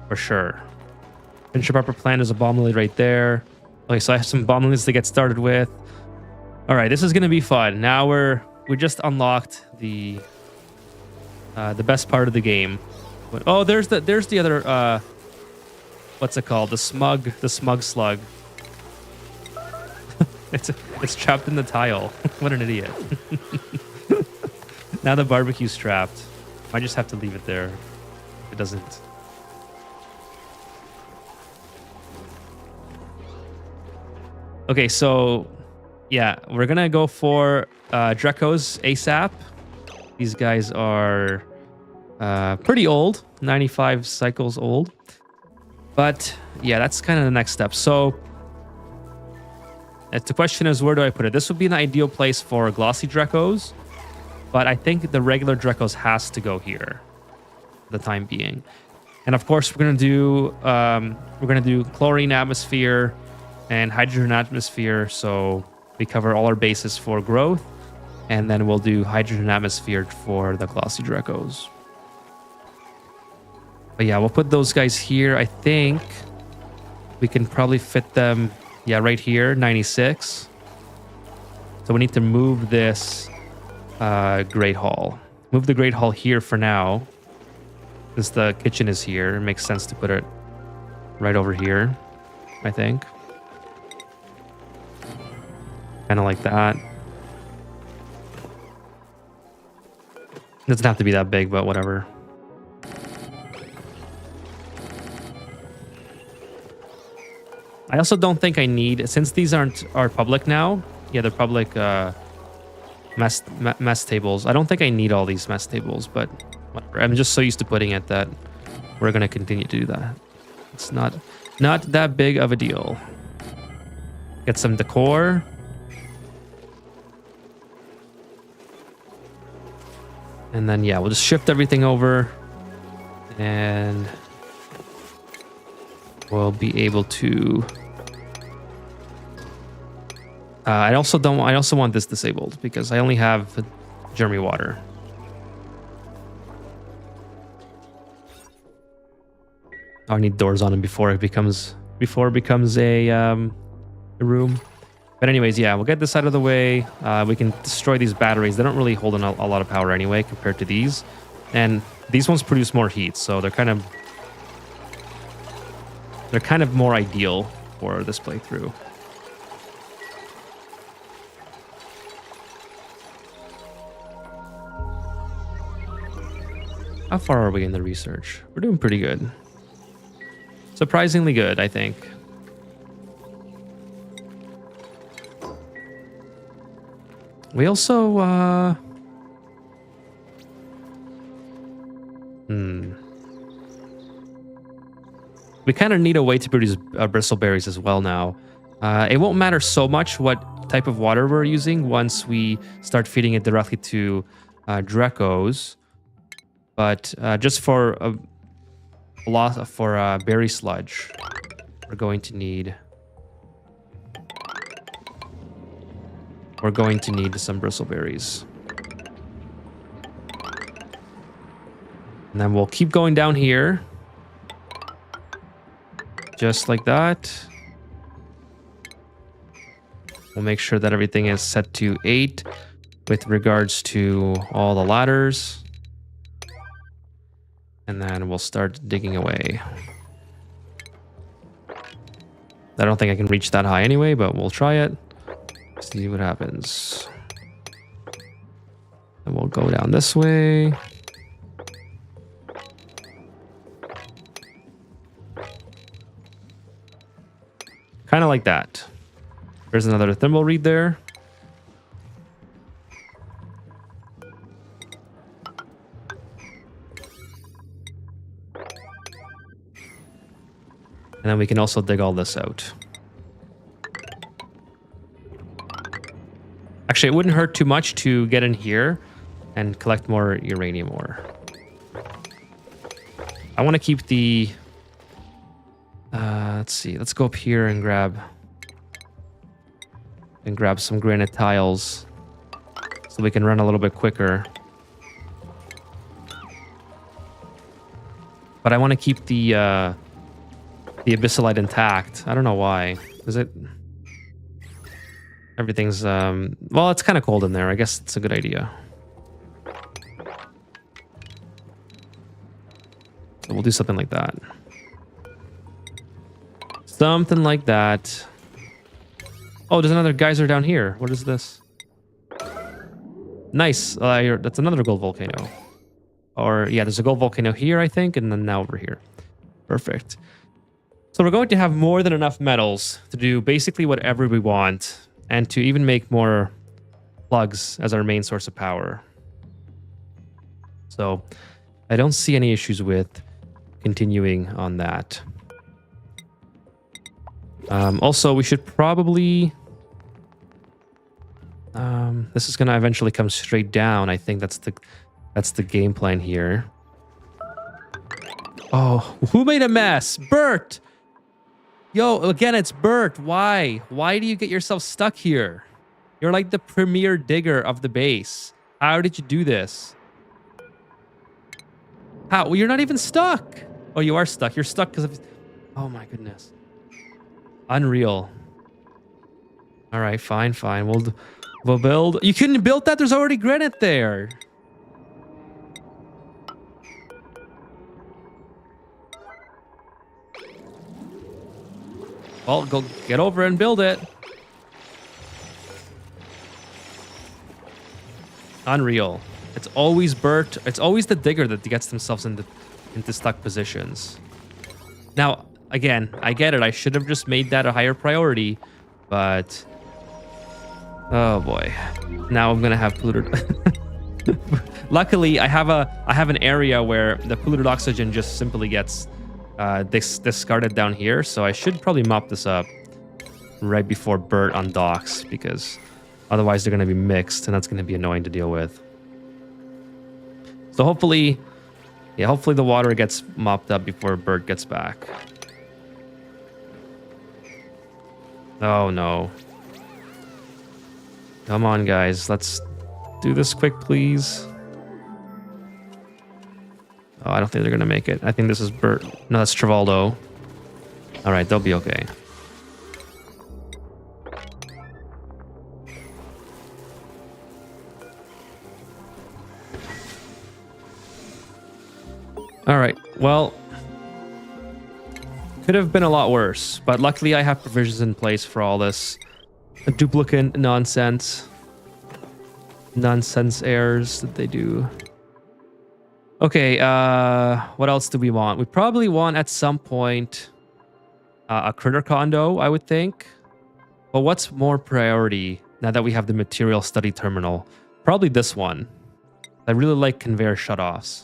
For sure. Fincher pepper plant is a bomb lily right there. Okay, so I have some bomb lilies to get started with. All right, this is gonna be fun. Now we just unlocked the best part of the game. Oh, there's the other what's it called? The smug slug. it's trapped in the tile. What an idiot. Now the barbecue's trapped. I just have to leave it there. If it doesn't. Okay, so yeah, we're gonna go for Drecos ASAP. These guys are pretty old, 95 cycles old. But yeah, that's kind of the next step. So the question is, where do I put it? This would be an ideal place for glossy Drecos, but I think the regular Drecos has to go here for the time being. And of course, we're gonna do chlorine atmosphere and hydrogen atmosphere, so we cover all our bases for growth, and then we'll do hydrogen atmosphere for the glossy Drecos. But yeah, we'll put those guys here. I think we can probably fit them, yeah, right here, 96. So we need to move this Great Hall. Move the Great Hall here for now. Since the kitchen is here, it makes sense to put it right over here, I think. Kind of like that. Doesn't have to be that big, but whatever. I also don't think I need, since these are public now. Yeah, they're public mess tables. I don't think I need all these mess tables, but whatever. I'm just so used to putting it that we're gonna continue to do that. It's not that big of a deal. Get some decor. And then yeah, we'll just shift everything over, and we'll be able to. I also want this disabled because I only have Jeremy water. I need doors on it before it becomes a room. But anyways, yeah, we'll get this out of the way. We can destroy these batteries. They don't really hold a lot of power anyway compared to these. And these ones produce more heat, so they're kind of more ideal for this playthrough. How far are we in the research? We're doing pretty good. Surprisingly good, I think. We also, we kind of need a way to produce bristleberries as well now. It won't matter so much what type of water we're using once we start feeding it directly to Drecos, but just for berry sludge, we're going to need some bristleberries. And then we'll keep going down here. Just like that. We'll make sure that everything is set to 8 with regards to all the ladders. And then we'll start digging away. I don't think I can reach that high anyway, but we'll try it. See what happens. And we'll go down this way. Kind of like that. There's another thimble reed there. And then we can also dig all this out. Actually, it wouldn't hurt too much to get in here and collect more uranium ore. I want to keep the... let's see. Let's go up here and grab some granite tiles so we can run a little bit quicker. But I want to keep the abyssalite intact. I don't know why. Is it? Everything's well, it's kind of cold in there. I guess it's a good idea. So we'll do something like that. Something like that. Oh, there's another geyser down here. What is this? Nice. That's another gold volcano. Or, yeah, there's a gold volcano here, I think, and then now over here. Perfect. So we're going to have more than enough metals to do basically whatever we want, and to even make more plugs as our main source of power. So I don't see any issues with continuing on that. Also, we should probably... this is going to eventually come straight down. I think that's the game plan here. Oh, who made a mess? Bert! Yo, again, it's Bert. Why? Why do you get yourself stuck here? You're like the premier digger of the base. How did you do this? How? Well, you're not even stuck. Oh, you are stuck. You're stuck because of... Oh, my goodness. Unreal. All right, fine. We'll build... You couldn't build that? There's already granite there. Well, go get over and build it. Unreal. It's always Bert. It's always the digger that gets themselves into stuck positions. Now, again, I get it. I should have just made that a higher priority, but oh boy, now I'm gonna have polluted. Luckily, I have an area where the polluted oxygen just simply gets discarded down here, so I should probably mop this up right before Bert undocks, because otherwise they're going to be mixed, and that's going to be annoying to deal with. So hopefully the water gets mopped up before Bert gets back. Oh no. Come on, guys, let's do this quick, please. Oh, I don't think they're going to make it. I think this is Bert. No, that's Travaldo. All right, they'll be okay. All right, well, could have been a lot worse, but luckily I have provisions in place for all this duplicate nonsense errors that they do. Okay, what else do we want? We probably want at some point a critter condo, I would think. But what's more priority now that we have the material study terminal? Probably this one. I really like conveyor shutoffs.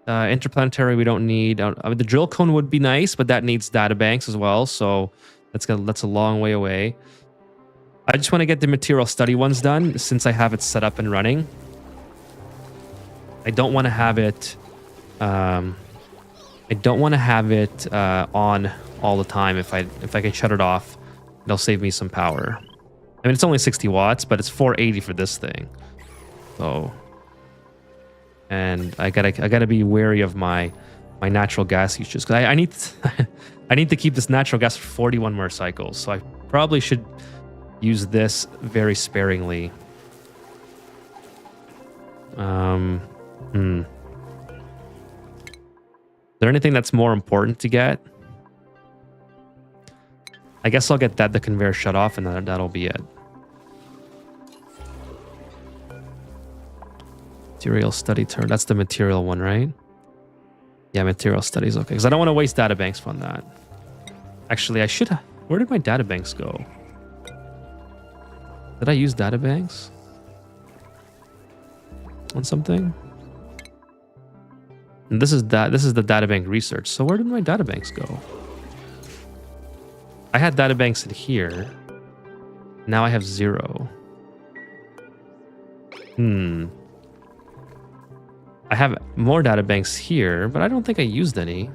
Interplanetary we don't need. I mean, the drill cone would be nice, but that needs data banks as well, so that's a long way away. I just want to get the material study ones done since I have it set up and running. I don't want to have it on all the time. If I can shut it off, it'll save me some power. I mean, it's only 60 watts, but it's 480 for this thing. So, and I gotta be wary of my natural gas uses, because I need I need to keep this natural gas for 41 more cycles. So I probably should use this very sparingly. Is there anything that's more important to get? I guess I'll get the conveyor shut off, and that'll be it. Material study turn. That's the material one, right? Yeah, material studies. Okay, because I don't want to waste databanks on that. Actually, I should. Where did my databanks go? Did I use databanks on something? And this is the databank research. So where did my databanks go? I had databanks in here. Now I have 0. I have more databanks here, but I don't think I used any.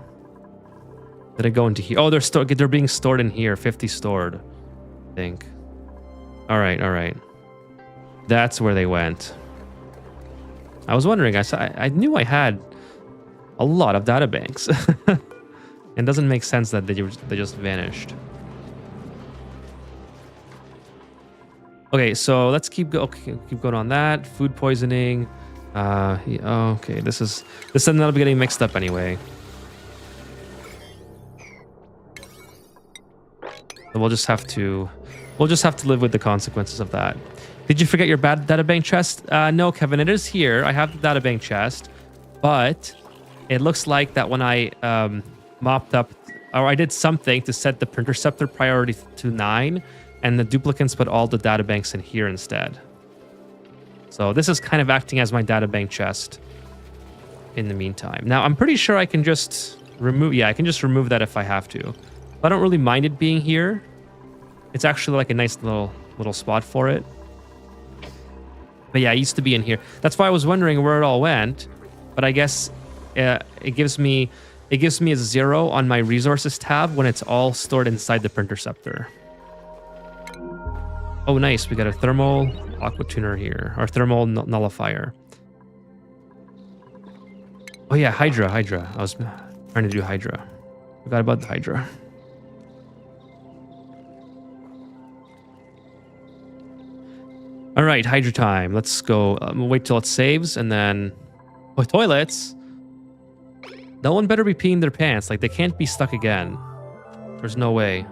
Did I go into here? Oh, they're being stored in here. 50 stored, I think. All right. That's where they went. I was wondering. I knew I had a lot of databanks. It doesn't make sense that they just vanished. Okay, so let's keep going on that. Food poisoning. Yeah, okay, this ended up getting mixed up anyway. So we'll just have to live with the consequences of that. Did you forget your bad databank chest? No, Kevin, it is here. I have the databank chest, but it looks like that when I mopped up, or I did something to set the printerceptor priority to 9, and the duplicants put all the databanks in here instead. So this is kind of acting as my databank chest in the meantime. Now, I'm pretty sure I can just remove... Yeah, I can just remove that if I have to. I don't really mind it being here. It's actually like a nice little spot for it. But yeah, it used to be in here. That's why I was wondering where it all went. But I guess it gives me a 0 on my resources tab when it's all stored inside the printerceptor. Oh, nice. We got a thermal aqua tuner here, or thermal nullifier. Oh yeah, Hydra. I was trying to do Hydra. Forgot about the Hydra. All right, Hydra time. Let's go. Wait till it saves, and then... Oh, toilets? No one better be peeing their pants. Like, they can't be stuck again. There's no way.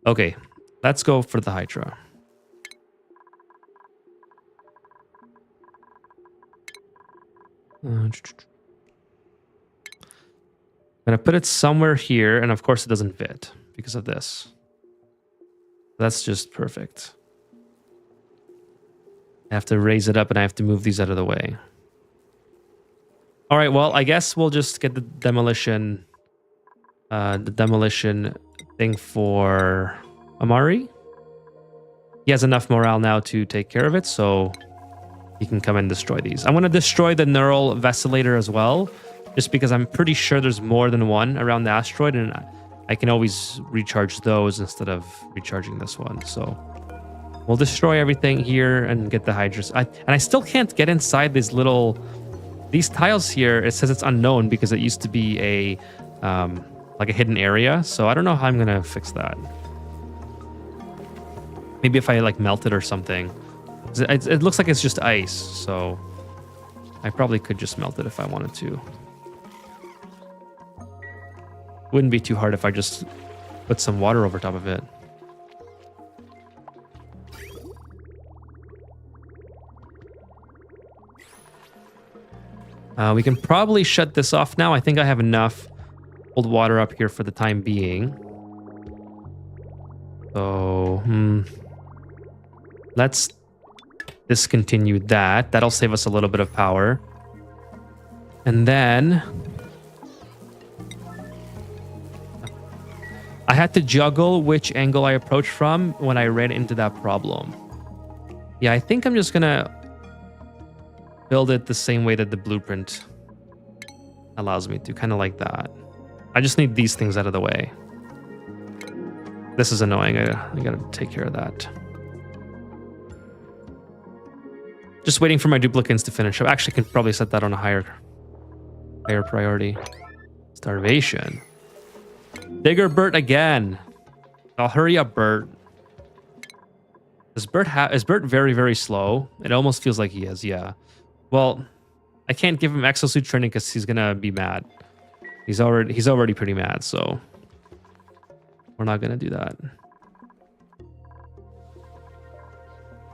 Okay, let's go for the Hydra. I'm gonna put it somewhere here, and of course it doesn't fit because of this. That's just perfect. I have to raise it up, and I have to move these out of the way. All right, well, I guess we'll just get the demolition thing for Amari. He has enough morale now to take care of it, so he can come and destroy these. I'm going to destroy the neural vesilator as well, just because I'm pretty sure there's more than one around the asteroid, and I can always recharge those instead of recharging this one. So we'll destroy everything here and get the Hydras. And I still can't get inside these tiles here. It says it's unknown because it used to be a like a hidden area. So I don't know how I'm gonna fix that. Maybe if I like melt it or something. It looks like it's just ice, so I probably could just melt it if I wanted to. Wouldn't be too hard if I just put some water over top of it. We can probably shut this off now. I think I have enough cold water up here for the time being. So, let's discontinue that. That'll save us a little bit of power. And then I had to juggle which angle I approach from when I ran into that problem. Yeah, I think I'm just gonna build it the same way that the blueprint allows me to, kind of like that. I just need these things out of the way. This is annoying. I gotta take care of that. Just waiting for my duplicants to finish up. Actually, I can probably set that on a higher priority. Starvation. Bigger Bert again. I'll hurry up, Bert. Is Bert very, very slow? It almost feels like he is, yeah. Well, I can't give him exosuit training because he's gonna be mad. He's already pretty mad, so we're not gonna do that.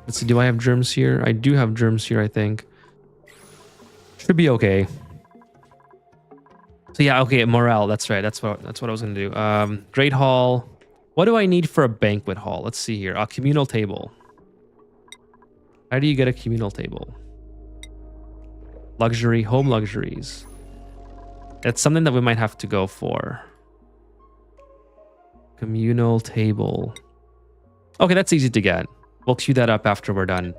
Let's see, do I have germs here? I do have germs here, I think. Should be okay. So yeah, okay, morale, that's right. That's what I was gonna do. Great hall. What do I need for a banquet hall? Let's see here. A communal table. How do you get a communal table? Luxury, home luxuries. It's something that we might have to go for. Communal table. Okay, that's easy to get. We'll queue that up after we're done.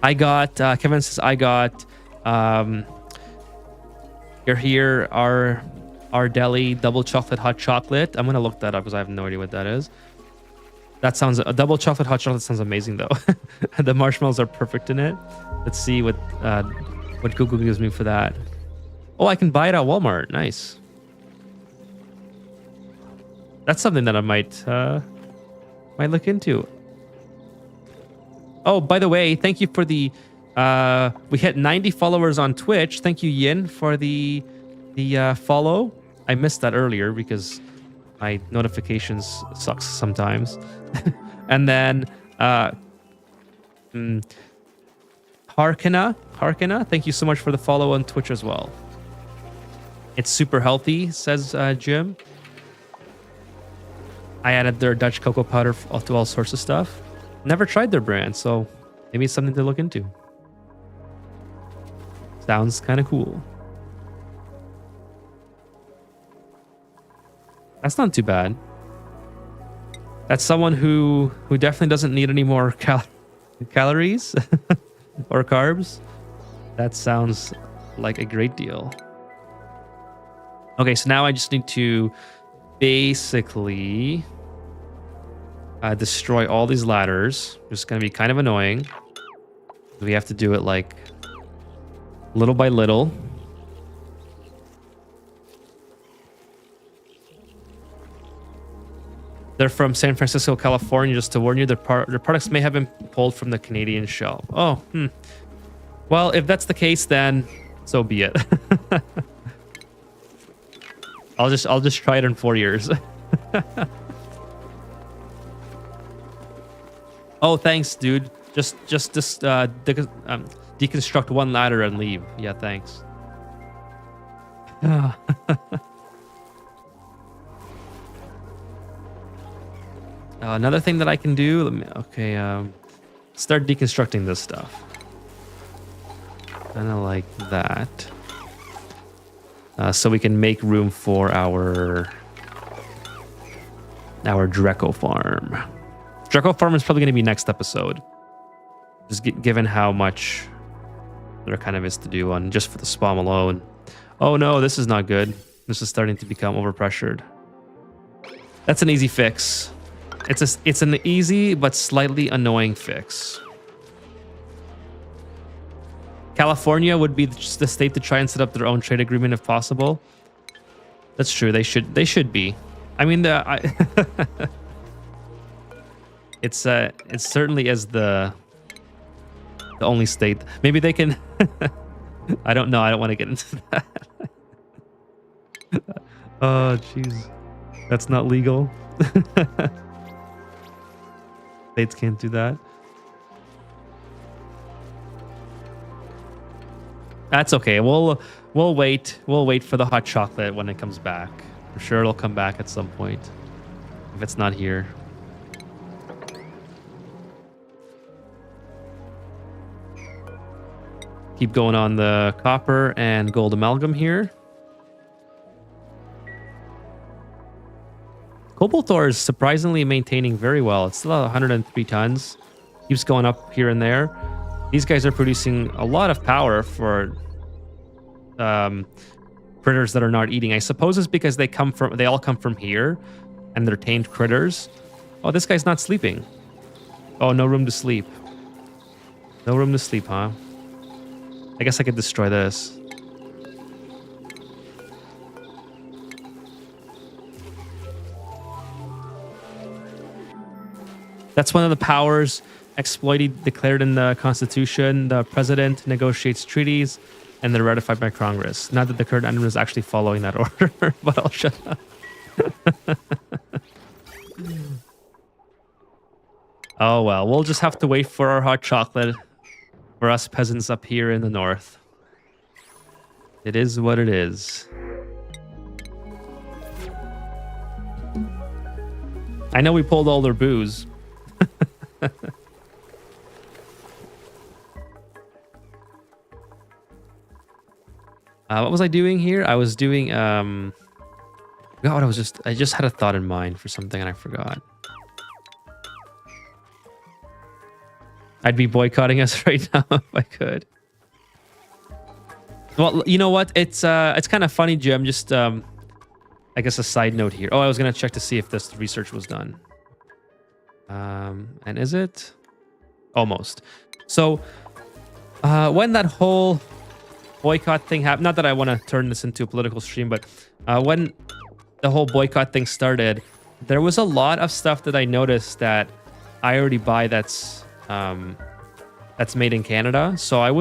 I got, Kevin says, I got, here, our deli double chocolate hot chocolate. I'm going to look that up because I have no idea what that is. That sounds, a double chocolate hot chocolate sounds amazing though. The marshmallows are perfect in it. Let's see what Google gives me for that. Oh, I can buy it at Walmart. Nice. That's something that I might look into. Oh, by the way, thank you for the we hit 90 followers on Twitch. Thank you, Yin, for the follow. I missed that earlier because my notifications sucks sometimes. And then Harkina, thank you so much for the follow on Twitch as well. It's super healthy, says Jim. I added their Dutch cocoa powder to all sorts of stuff. Never tried their brand, so maybe it's something to look into. Sounds kind of cool. That's not too bad. That's someone who definitely doesn't need any more calories or carbs. That sounds like a great deal. Okay, so now I just need to basically destroy all these ladders. It's going to be kind of annoying. We have to do it like little by little. They're from San Francisco, California, just to warn you. Their products may have been pulled from the Canadian shelf. Oh, Well, if that's the case, then so be it. I'll just try it in 4 years. Oh, thanks, dude. Just deconstruct one ladder and leave. Yeah, thanks. Another thing that I can do. Start deconstructing this stuff. Kind of like that. So we can make room for our Dreco farm. Dreco farm is probably going to be next episode. Just given how much there kind of is to do on just for the spawn alone. Oh no, this is not good. This is starting to become overpressured. That's an easy fix. It's an easy but slightly annoying fix. California would be the state to try and set up their own trade agreement if possible. That's true. They should be. I mean, it certainly is the only state. Maybe they can. I don't know. I don't want to get into that. Oh, jeez, that's not legal. States can't do that. That's okay. We'll wait. We'll wait for the hot chocolate when it comes back. I'm sure it'll come back at some point. If it's not here. Keep going on the copper and gold amalgam here. Cobalt ore is surprisingly maintaining very well. It's still at 103 tons. Keeps going up here and there. These guys are producing a lot of power for critters that are not eating. I suppose it's because they all come from here, and they're tamed critters. Oh, this guy's not sleeping. Oh, no room to sleep. No room to sleep, huh? I guess I could destroy this. That's one of the powers exploited declared in the Constitution. The president negotiates treaties and they're ratified by Congress. Not that the current enemy is actually following that order, but I'll shut up. Oh well, we'll just have to wait for our hot chocolate for us peasants up here in the north. It is what it is. I know we pulled all their booze. What was I doing here? I was doing God, I just had a thought in mind for something and I forgot. I'd be boycotting us right now if I could. Well, you know what? It's kind of funny, Jim. Just I guess a side note here. Oh, I was gonna check to see if this research was done. And is it? Almost. So when that whole boycott thing happened, not that I want to turn this into a political stream, but when the whole boycott thing started, there was a lot of stuff that I noticed that I already buy that's made in Canada. So I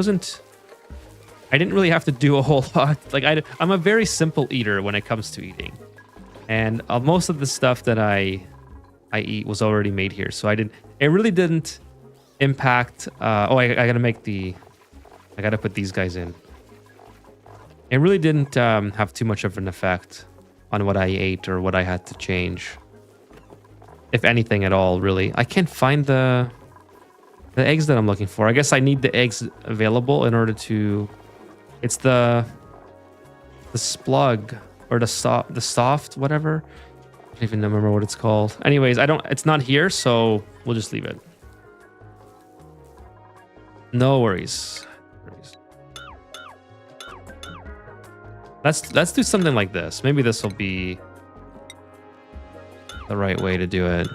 didn't really have to do a whole lot. Like I'm a very simple eater when it comes to eating, and most of the stuff that I eat was already made here. So it really didn't impact. I gotta put these guys in. It really didn't have too much of an effect on what I ate or what I had to change, if anything at all. Really, I can't find the eggs that I'm looking for. I guess I need the eggs available in order to. It's the splug or the soft whatever. I don't even remember what it's called. Anyways, it's not here, so we'll just leave it. No worries. Let's do something like this. Maybe this will be the right way to do it.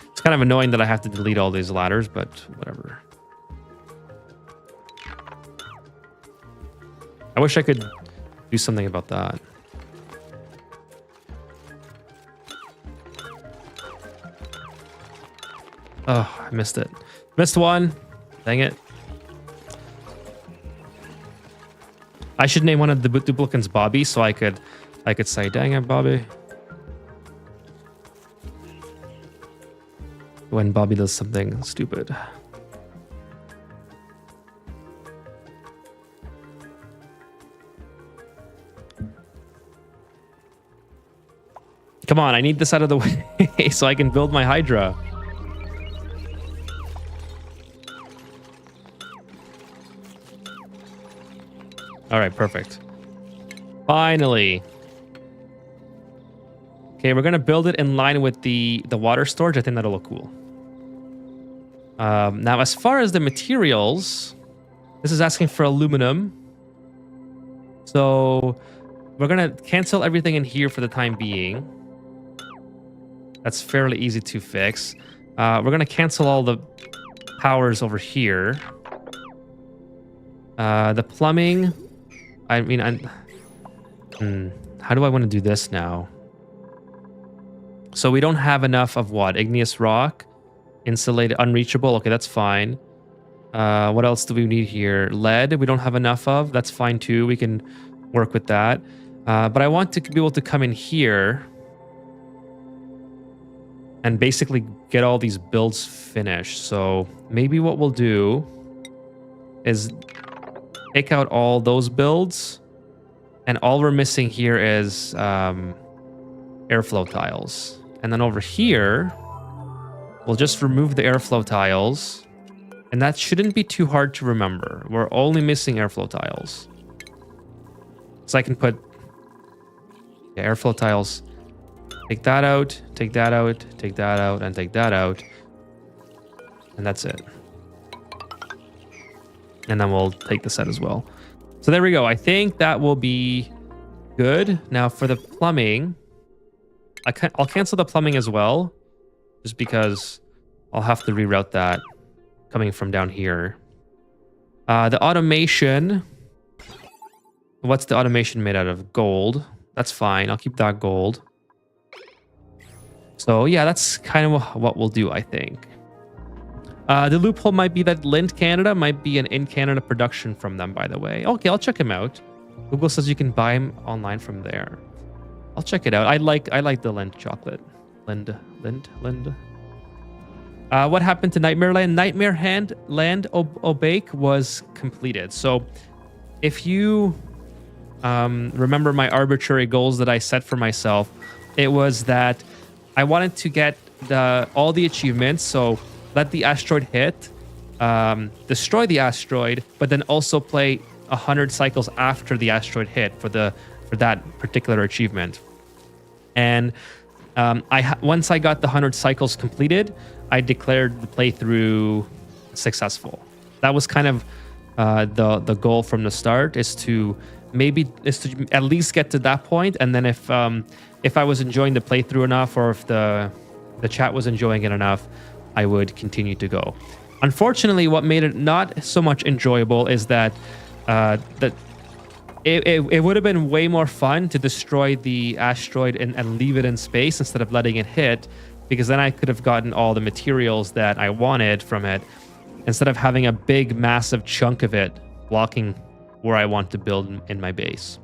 It's kind of annoying that I have to delete all these ladders, but whatever. I wish I could do something about that. Oh, I missed it. Missed one. Dang it. I should name one of the duplicants Bobby, so I could say, dang it, Bobby. When Bobby does something stupid. Come on, I need this out of the way so I can build my Hydra. All right, perfect. Finally. Okay, we're gonna build it in line with the water storage. I think that'll look cool. Now, as far as the materials, this is asking for aluminum. So we're gonna cancel everything in here for the time being. That's fairly easy to fix. We're gonna cancel all the powers over here. The plumbing. I mean, how do I want to do this now? So we don't have enough of what? Igneous rock, insulated, unreachable. Okay, that's fine. What else do we need here? Lead, we don't have enough of. That's fine too. We can work with that. But I want to be able to come in here and basically get all these builds finished. So maybe what we'll do is take out all those builds, and all we're missing here is airflow tiles. And then over here, we'll just remove the airflow tiles, and that shouldn't be too hard to remember. We're only missing airflow tiles. So I can put airflow tiles, take that out, take that out, take that out, and take that out. And that's it. And then we'll take this out as well. So there we go. I think that will be good. Now for the plumbing, I'll cancel the plumbing as well, just because I'll have to reroute that coming from down here. The automation. What's the automation made out of? Gold. That's fine. I'll keep that gold. So yeah, that's kind of what we'll do, I think. The loophole might be that Lint Canada might be an in-Canada production from them, by the way. Okay, I'll check him out. Google says you can buy him online from there. I'll check it out. I like the Lint chocolate. Lind. What happened to Nightmare Land? Nightmare Land Obake was completed. So if you remember my arbitrary goals that I set for myself, it was that I wanted to get all the achievements. So let the asteroid hit, destroy the asteroid, but then also play 100 cycles after the asteroid hit for that particular achievement. And once I got the 100 cycles completed, I declared the playthrough successful. That was kind of the goal from the start, is to at least get to that point, and then if I was enjoying the playthrough enough, or if the chat was enjoying it enough, I would continue to go. Unfortunately, what made it not so much enjoyable is that it would have been way more fun to destroy the asteroid and leave it in space instead of letting it hit, because then I could have gotten all the materials that I wanted from it, instead of having a big, massive chunk of it blocking where I want to build in my base.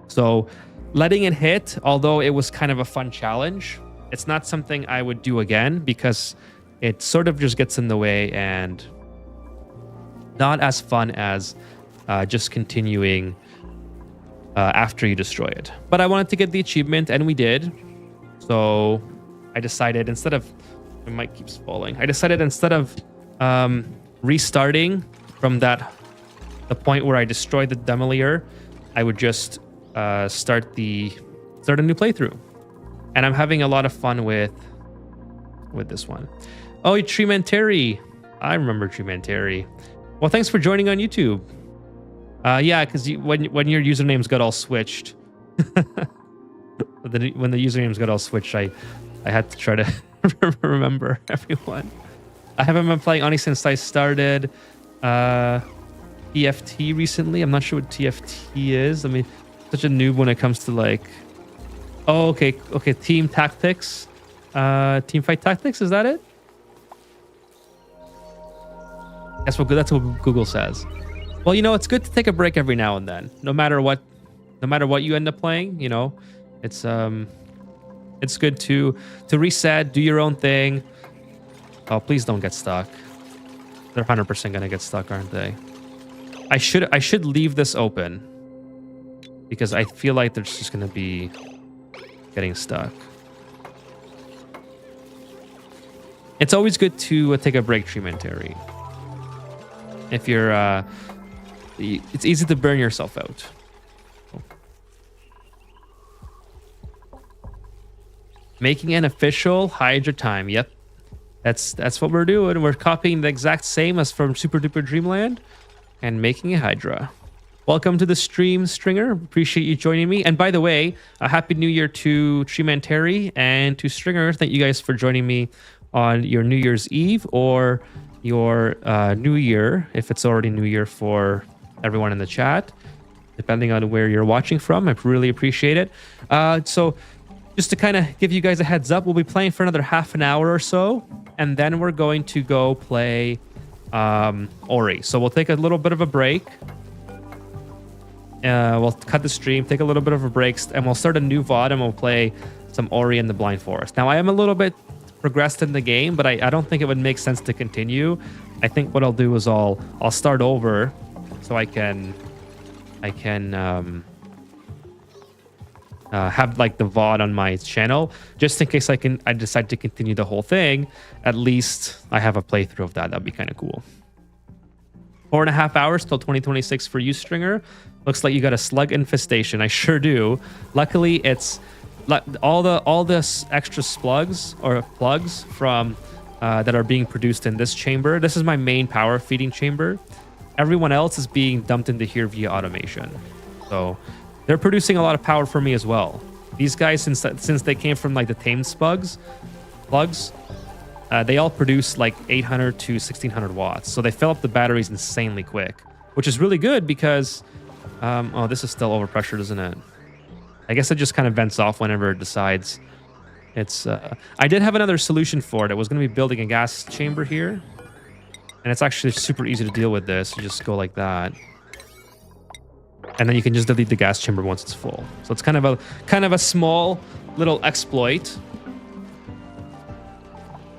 So letting it hit, although it was kind of a fun challenge, it's not something I would do again, because it sort of just gets in the way and not as fun as just continuing after you destroy it. But I wanted to get the achievement, and we did. So I decided, instead of... My mic keeps falling. I decided instead of restarting from the point where I destroyed the Demolier, I would just start a new playthrough. And I'm having a lot of fun with this one. Oh, Treeman Terry. I remember Treeman Terry. Well, thanks for joining on YouTube. Yeah, because when your usernames got all switched, when the usernames got all switched, I had to try to remember everyone. I haven't been playing Oni since I started TFT recently. I'm not sure what TFT is. I mean, such a noob when it comes to like... Oh, okay, Team Tactics. Team Fight Tactics, is that it? That's what Google says. Well, it's good to take a break every now and then. No matter what you end up playing, it's good to reset, do your own thing. Oh, please don't get stuck. They're 100% gonna get stuck, aren't they? I should leave this open, because I feel like they're just gonna be getting stuck. It's always good to take a break, Treementary. If you're, it's easy to burn yourself out. Making an official Hydra time. Yep, that's what we're doing. We're copying the exact same as from Super Duper Dreamland and making a Hydra. Welcome to the stream, Stringer. Appreciate you joining me. And by the way, a happy new year to Treementary and to Stringer. Thank you guys for joining me on your New Year's Eve or your New Year, if it's already New Year for everyone in the chat, depending on where you're watching from. I really appreciate it. So just to kind of give you guys a heads up, we'll be playing for another half an hour or so, and then we're going to go play Ori. So we'll take a little bit of a break. We'll cut the stream, take a little bit of a break, and we'll start a new VOD, and we'll play some Ori and the Blind Forest. Now, I am a little bit progressed in the game, but I don't think it would make sense to continue. I think what I'll do is I'll start over, so I can have like the VOD on my channel, just in case I decide to continue the whole thing. At least I have a playthrough of that. That'd be kind of cool. 4.5 hours till 2026 for you, Stringer. Looks like you got a slug infestation. I sure do. Luckily, it's all the extra slugs or plugs from that are being produced in this chamber. This is my main power feeding chamber. Everyone else is being dumped into here via automation. So they're producing a lot of power for me as well. These guys, since they came from like the tamed plugs, they all produce like 800 to 1600 watts. So they fill up the batteries insanely quick, which is really good because, oh, this is still overpressured, isn't it? I guess it just kind of vents off whenever it decides. It's, I did have another solution for it. I was going to be building a gas chamber here. And it's actually super easy to deal with this. You just go like that. And then you can just delete the gas chamber once it's full. So it's kind of a small little exploit.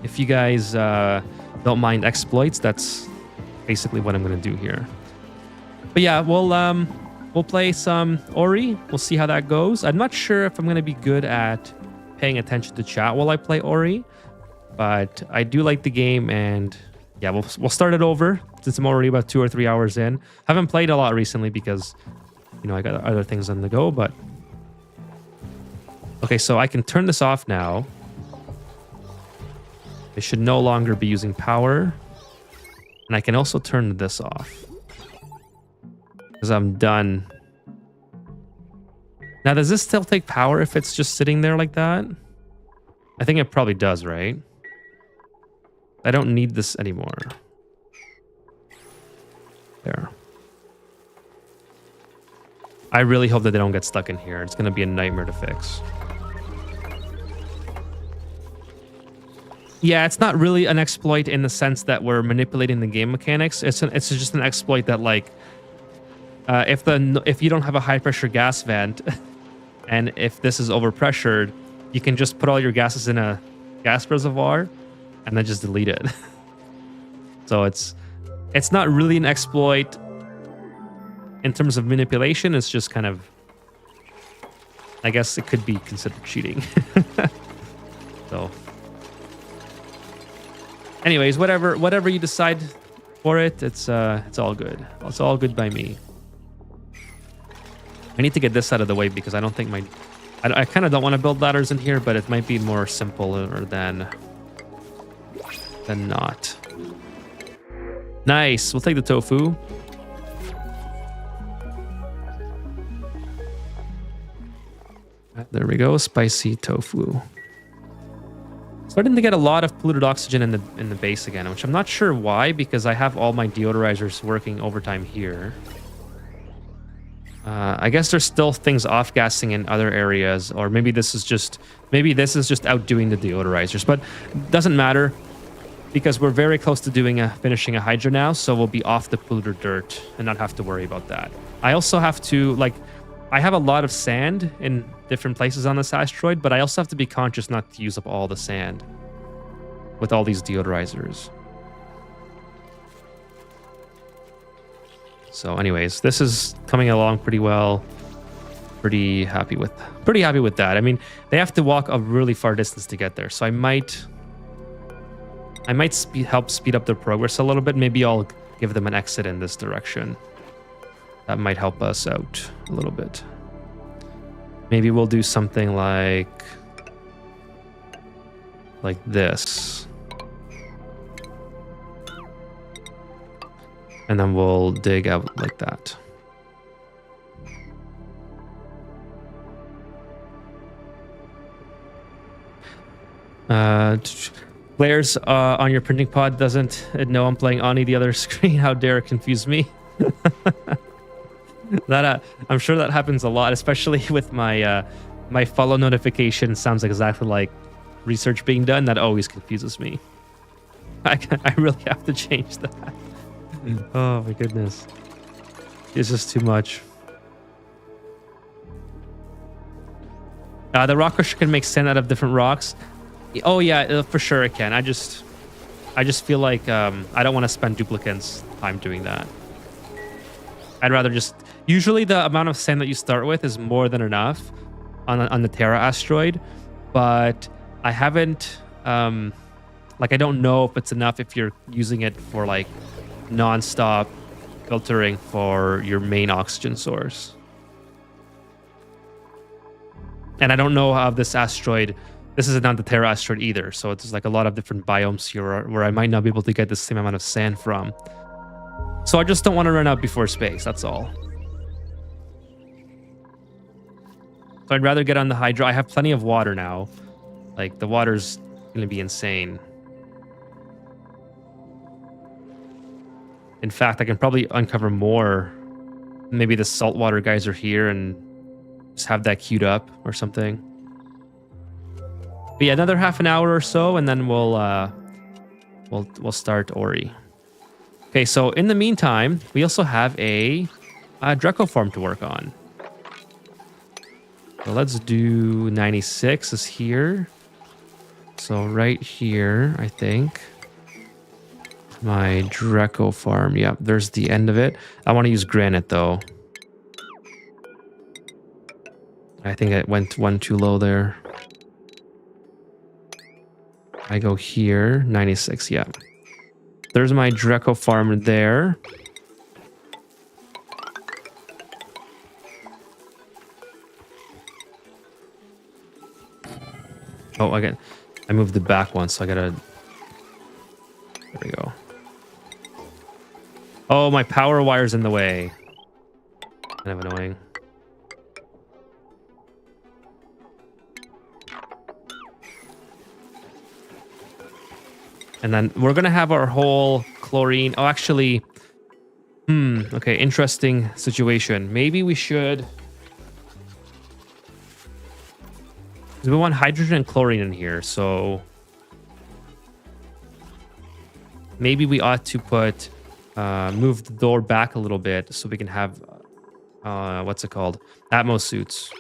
If you guys don't mind exploits, that's basically what I'm going to do here. But yeah, we'll play some Ori. We'll see how that goes. I'm not sure if I'm going to be good at paying attention to chat while I play Ori, but I do like the game, and yeah, we'll start it over since I'm already about 2 or 3 hours in. Haven't played a lot recently because, you know, I got other things on the go, but okay, so I can turn this off now. I should no longer be using power, and I can also turn this off because I'm done. Now, does this still take power if it's just sitting there like that? I think it probably does, right? I don't need this anymore. There. I really hope that they don't get stuck in here. It's going to be a nightmare to fix. Yeah, it's not really an exploit in the sense that we're manipulating the game mechanics. It's just an exploit that, like, if you don't have a high pressure gas vent, and if this is overpressured, you can just put all your gases in a gas reservoir, and then just delete it. So it's not really an exploit in terms of manipulation. It's just kind of, I guess it could be considered cheating. So. Anyways, whatever you decide for it, it's all good. It's all good by me. I need to get this out of the way because I don't think I kind of don't want to build ladders in here, but it might be more simpler than not. Nice. We'll take the tofu. There we go. Spicy tofu. Starting to get a lot of polluted oxygen in the base again, which I'm not sure why, because I have all my deodorizers working overtime here. I guess there's still things off-gassing in other areas, or maybe this is just outdoing the deodorizers, but doesn't matter because we're very close to finishing a Hydra now, so we'll be off the polluted dirt and not have to worry about that. I also have to, like, I have a lot of sand in different places on this asteroid, but I also have to be conscious not to use up all the sand with all these deodorizers. So anyways, this is coming along pretty well. Pretty happy with that. I mean, they have to walk a really far distance to get there, so I might help speed up their progress a little bit. Maybe I'll give them an exit in this direction. That might help us out a little bit. Maybe we'll do something like this. And then we'll dig out like that. Players on your printing pod doesn't know I'm playing Ani the other screen. How dare it confuse me? That I'm sure that happens a lot, especially with my my follow notification sounds exactly like research being done. That always confuses me. I really have to change that. Oh my goodness, it's just too much. The rock crusher can make sand out of different rocks. Oh yeah, for sure it can. I just feel like I don't want to spend duplicants time doing that. I'd rather just... Usually the amount of sand that you start with is more than enough on the Terra asteroid, but I haven't... like, I don't know if it's enough if you're using it for, like, non-stop filtering for your main oxygen source. And I don't know how this asteroid... This is not the Terra asteroid either, so it's like a lot of different biomes here where I might not be able to get the same amount of sand from. So I just don't want to run out before space, that's all. So I'd rather get on the Hydra. I have plenty of water now. Like, the water's going to be insane. In fact, I can probably uncover more. Maybe the saltwater guys are here and just have that queued up or something. But yeah, another half an hour or so, and then we'll start Ori. Okay, so in the meantime, we also have a Draco farm to work on. So let's do 96 is here. So right here, I think. My Draco farm. Yep, there's the end of it. I want to use granite though. I think I went one too low there. I go here, 96, yeah. There's my Draco farm there. Oh, I moved it back once, so I gotta... There we go. Oh, my power wire's in the way. Kind of annoying. And then we're gonna have our whole chlorine. Oh, actually, okay, interesting situation. Maybe we should. Because we want hydrogen and chlorine in here, so maybe we ought to put move the door back a little bit so we can have what's it called? Atmos suits.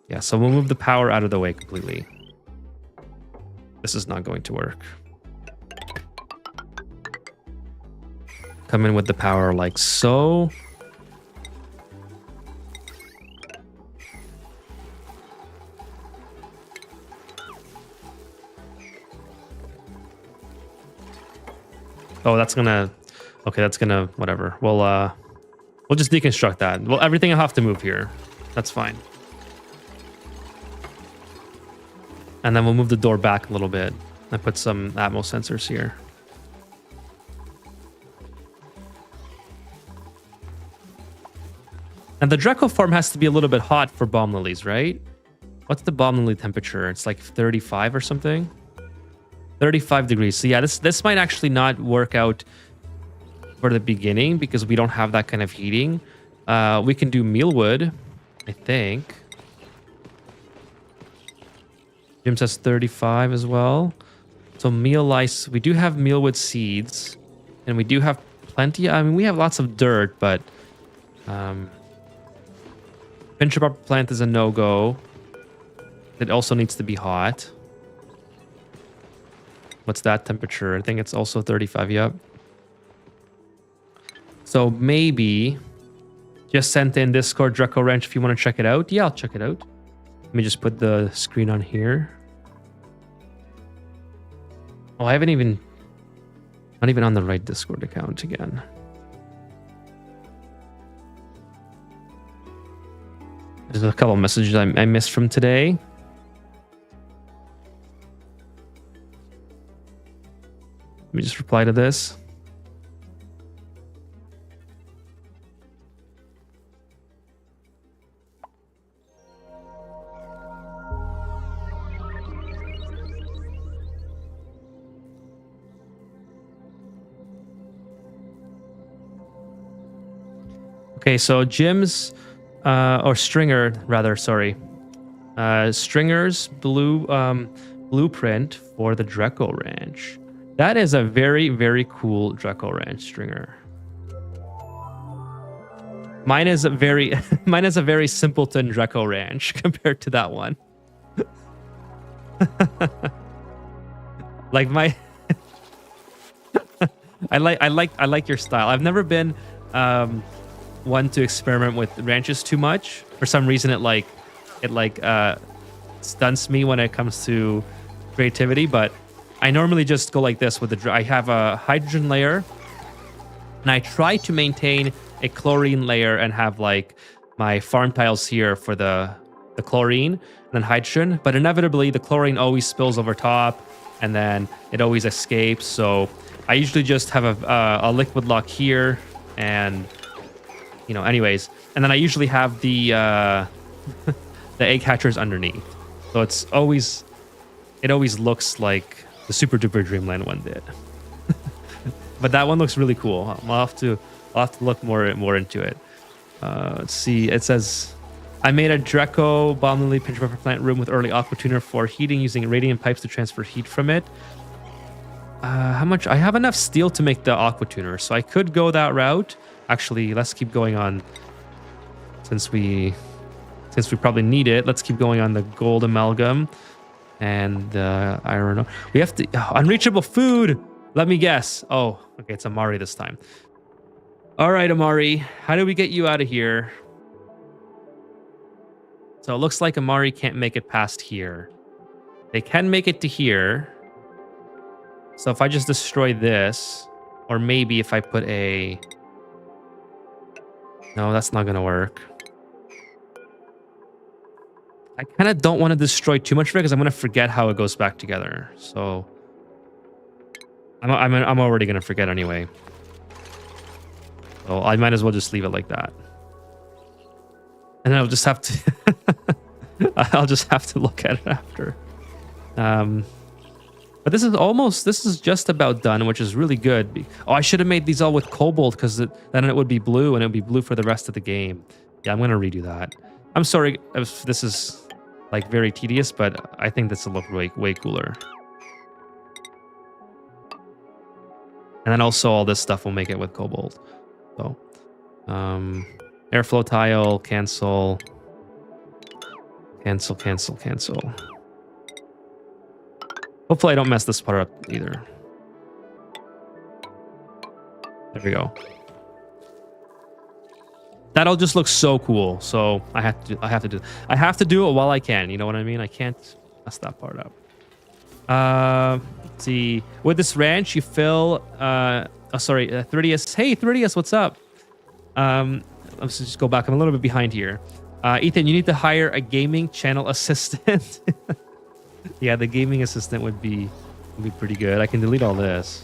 Yeah, so we'll move the power out of the way completely. This is not going to work. Come in with the power like so. Oh, that's gonna... Okay, that's gonna... Whatever. We'll just deconstruct that. Well, everything will have to move here. That's fine. And then we'll move the door back a little bit. And put some Atmos sensors here. And the Draco farm has to be a little bit hot for bomb lilies, right? What's the bomb lily temperature? It's like 35 or something? 35 degrees. So yeah, this might actually not work out for the beginning because we don't have that kind of heating. We can do mealwood, I think. Jim says 35 as well. So meal lice, we do have mealwood seeds. And we do have plenty. I mean, we have lots of dirt, but... Pincher Popup plant is a no-go. It also needs to be hot. What's that temperature? I think it's also 35, yep. So maybe just send in Discord Draco Ranch if you want to check it out. Yeah, I'll check it out. Let me just put the screen on here. Oh, I haven't even... Not even on the right Discord account again. There's a couple of messages I missed from today. Let me just reply to this. Okay, so Jim's... or Stringer, rather, sorry. Stringer's blueprint for the Draco Ranch. That is a very, very cool Draco Ranch, Stringer. Mine is a very simpleton Draco Ranch compared to that one. Like my I like your style. I've never been one to experiment with ranches too much. For some reason it stunts me when it comes to creativity, but I normally just go like this with the... I have a hydrogen layer, and I try to maintain a chlorine layer and have like my farm tiles here for the chlorine and then hydrogen, but inevitably the chlorine always spills over top and then it always escapes. So I usually just have a liquid lock here and, you know, anyways. And then I usually have the egg hatchers underneath. So it always looks like the Super Duper Dreamland one did. But that one looks really cool. I'll have to look more into it. Let's see. It says, I made a Draco bomb lily pinch buffer plant room with early aqua tuner for heating using radiant pipes to transfer heat from it. How much? I have enough steel to make the aqua tuner, so I could go that route. Actually, let's keep going on. Since we probably need it, let's keep going on the gold amalgam and iron ore. We have to unreachable food. Let me guess. Oh, okay, it's Amari this time. All right, Amari, how do we get you out of here? So it looks like Amari can't make it past here. They can make it to here. So if I just destroy this, or maybe if I put a... No, that's not going to work. I kind of don't want to destroy too much of it because I'm going to forget how it goes back together. So I'm already going to forget anyway. So I might as well just leave it like that. And then I'll just have to I'll just have to look at it after. But this is just about done, which is really good. Oh, I should have made these all with cobalt because then it would be blue and it would be blue for the rest of the game. Yeah, I'm going to redo that. I'm sorry if this is like very tedious, but I think this will look way cooler. And then also all this stuff will make it with cobalt. So, airflow tile, cancel. Hopefully I don't mess this part up either. There we go. That'll just look so cool. So I have to do it while I can. You know what I mean? I can't mess that part up. Let's see. With this ranch, you fill. Thridius. Hey, Thridius, what's up? Let's just go back. I'm a little bit behind here. Ethan, you need to hire a gaming channel assistant. Yeah, the gaming assistant would be pretty good. I can delete all this.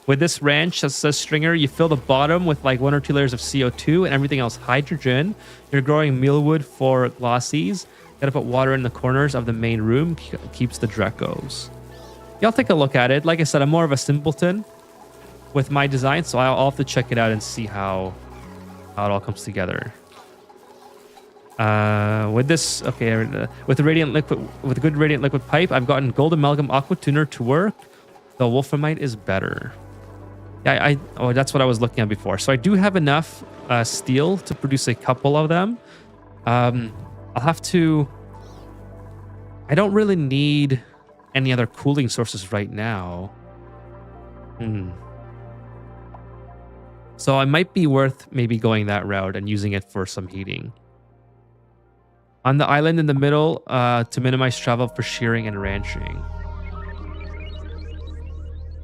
With this ranch, that says Stringer, you fill the bottom with like 1 or 2 layers of CO2 and everything else hydrogen. You're growing mealwood for glossies. Gotta put water in the corners of the main room. Keeps the Dracos. Yeah, I'll take a look at it. Like I said, I'm more of a simpleton with my design, so I'll have to check it out and see how it all comes together. With this, okay, with the radiant liquid, with a good radiant liquid pipe, I've gotten gold amalgam aqua tuner to work. The wolframite is better. Yeah, that's what I was looking at before. So I do have enough steel to produce a couple of them. I'll have to. I don't really need any other cooling sources right now. So it might be worth maybe going that route and using it for some heating. On the island in the middle, to minimize travel for shearing and ranching.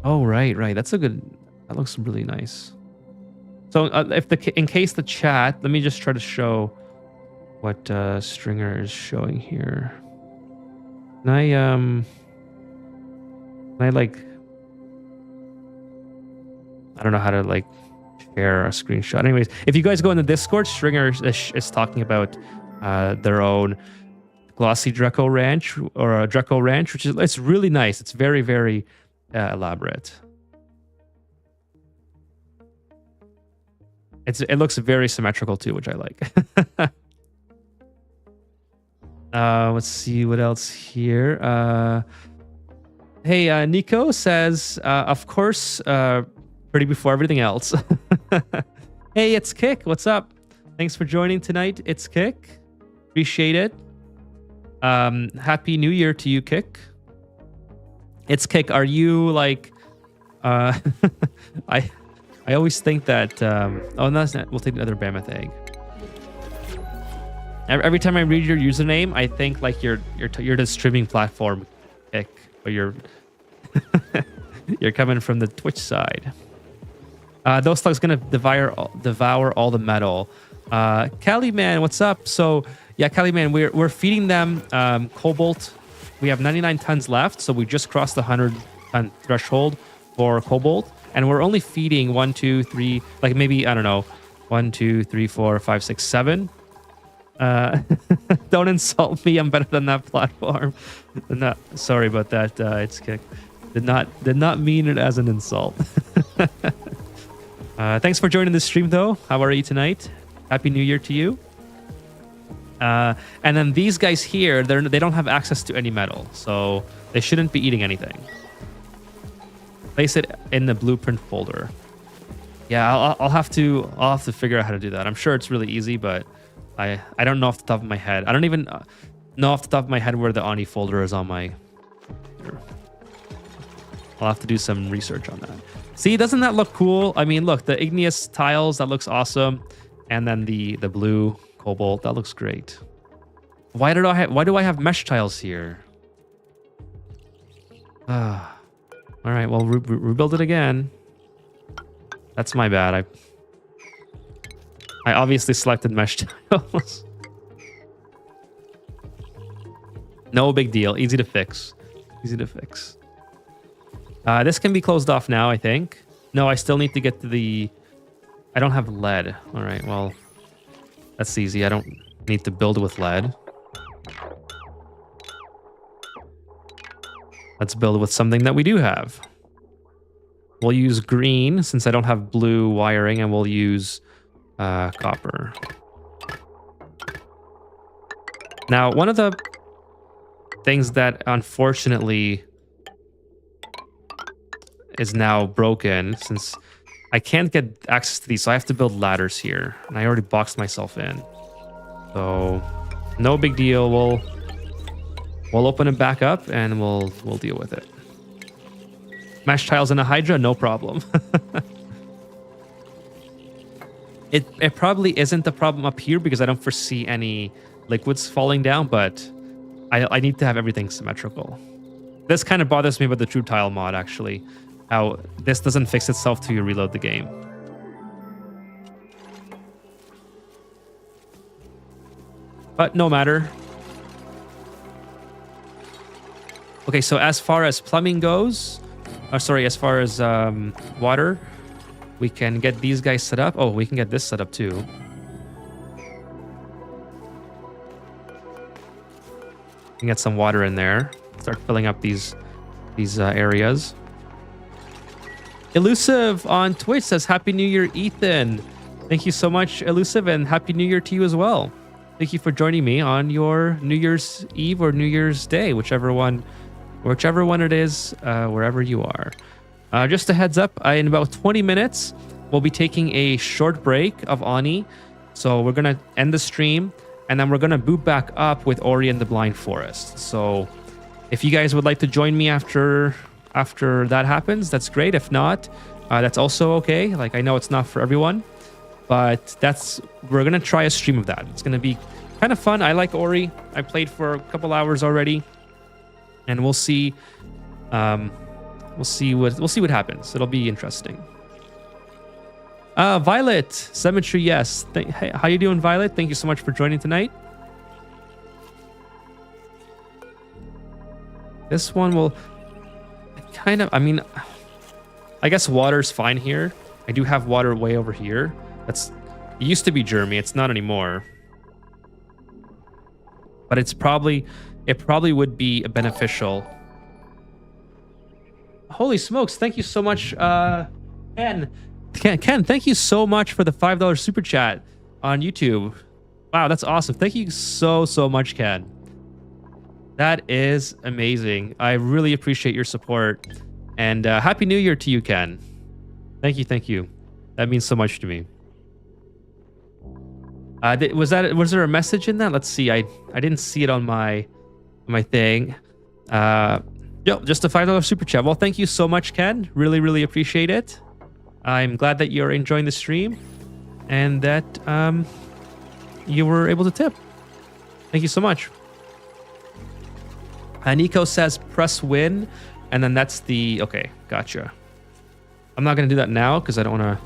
Oh, right. That's a good. That looks really nice. So, in case the chat, let me just try to show what Stringer is showing here. Can I like? I don't know how to like share a screenshot. Anyways, if you guys go in the Discord, Stringer is talking about their own glossy Draco ranch or a Draco ranch, which is it's really nice. It's very, very elaborate. It looks very symmetrical too, which I like. Let's see what else here. Hey, Nico says, of course, pretty before everything else. Hey, it's Kick. What's up? Thanks for joining tonight. It's Kick. Appreciate it. Happy New Year to you, Kick. It's Kick. Are you like... I always think that... oh, no, that's not. We'll take another Mammoth egg. Every time I read your username, I think like you're the streaming platform, Kick, or you're coming from the Twitch side. Those slugs gonna devour all the metal. Cali Man, what's up? So yeah, Cali Man, we're feeding them cobalt. We have 99 tons left, so we just crossed the 100-ton threshold for cobalt, and we're only feeding 1, 2, 3, like maybe I don't know, 1, 2, 3, 4, 5, 6, 7. Don't insult me. I'm better than that platform. No, sorry about that. It's Kick. Did not mean it as an insult. Thanks for joining the stream, though. How are you tonight? Happy New Year to you. And then these guys here, they don't have access to any metal, so they shouldn't be eating anything. Place it in the blueprint folder. Yeah, I'll have to figure out how to do that. I'm sure it's really easy, but I don't know off the top of my head. I don't even know off the top of my head where the Ani folder is on my computer. I'll have to do some research on that. See, doesn't that look cool? I mean, look, the igneous tiles, that looks awesome. And then the blue cobalt, that looks great. Why do I have mesh tiles here? All right, well, rebuild it again. That's my bad. I obviously selected mesh tiles. No big deal. Easy to fix. Easy to fix. This can be closed off now, I think. No, I still need to get to the... I don't have lead. All right, well, that's easy. I don't need to build with lead. Let's build with something that we do have. We'll use green since I don't have blue wiring, and we'll use copper. Now, one of the things that unfortunately is now broken, since I can't get access to these, so I have to build ladders here, and I already boxed myself in. So, no big deal. We'll open it back up and we'll deal with it. Mesh tiles in a Hydra, no problem. It probably isn't a problem up here because I don't foresee any liquids falling down, but I need to have everything symmetrical. This kind of bothers me about the True Tile mod, actually. How this doesn't fix itself till you reload the game. But no matter. Okay, so as far as plumbing goes, as far as water, we can get these guys set up. Oh, we can get this set up too. We can get some water in there. Start filling up these areas. Elusive on Twitch says, Happy New Year, Ethan. Thank you so much, Elusive, and Happy New Year to you as well. Thank you for joining me on your New Year's Eve or New Year's Day, whichever one it is, wherever you are. Just a heads up, in about 20 minutes, we'll be taking a short break of Ani. So we're going to end the stream, and then we're going to boot back up with Ori and the Blind Forest. So if you guys would like to join me after that happens, that's great. If not, that's also okay. Like, I know it's not for everyone, but we're going to try a stream of that. It's going to be kind of fun. I like Ori. I played for a couple hours already, and we'll see. We'll see what happens. It'll be interesting. Violet, Symmetry, yes. Hey, how you doing, Violet? Thank you so much for joining tonight. This one will kind of, I mean, I guess water's fine here. I do have water way over here. It used to be Jeremy. It's not anymore. But it probably would be beneficial. Holy smokes. Thank you so much, Ken, thank you so much for the $5 super chat on YouTube. Wow, that's awesome. Thank you so much, Ken. That is amazing. I really appreciate your support. And Happy New Year to you, Ken. Thank you. That means so much to me. Was there a message in that? Let's see. I didn't see it on my thing. Just a $5 super chat. Well, thank you so much, Ken. Really appreciate it. I'm glad that you're enjoying the stream and that you were able to tip. Thank you so much. Nico says press win, and then that's the... Okay, gotcha. I'm not going to do that now because I don't want to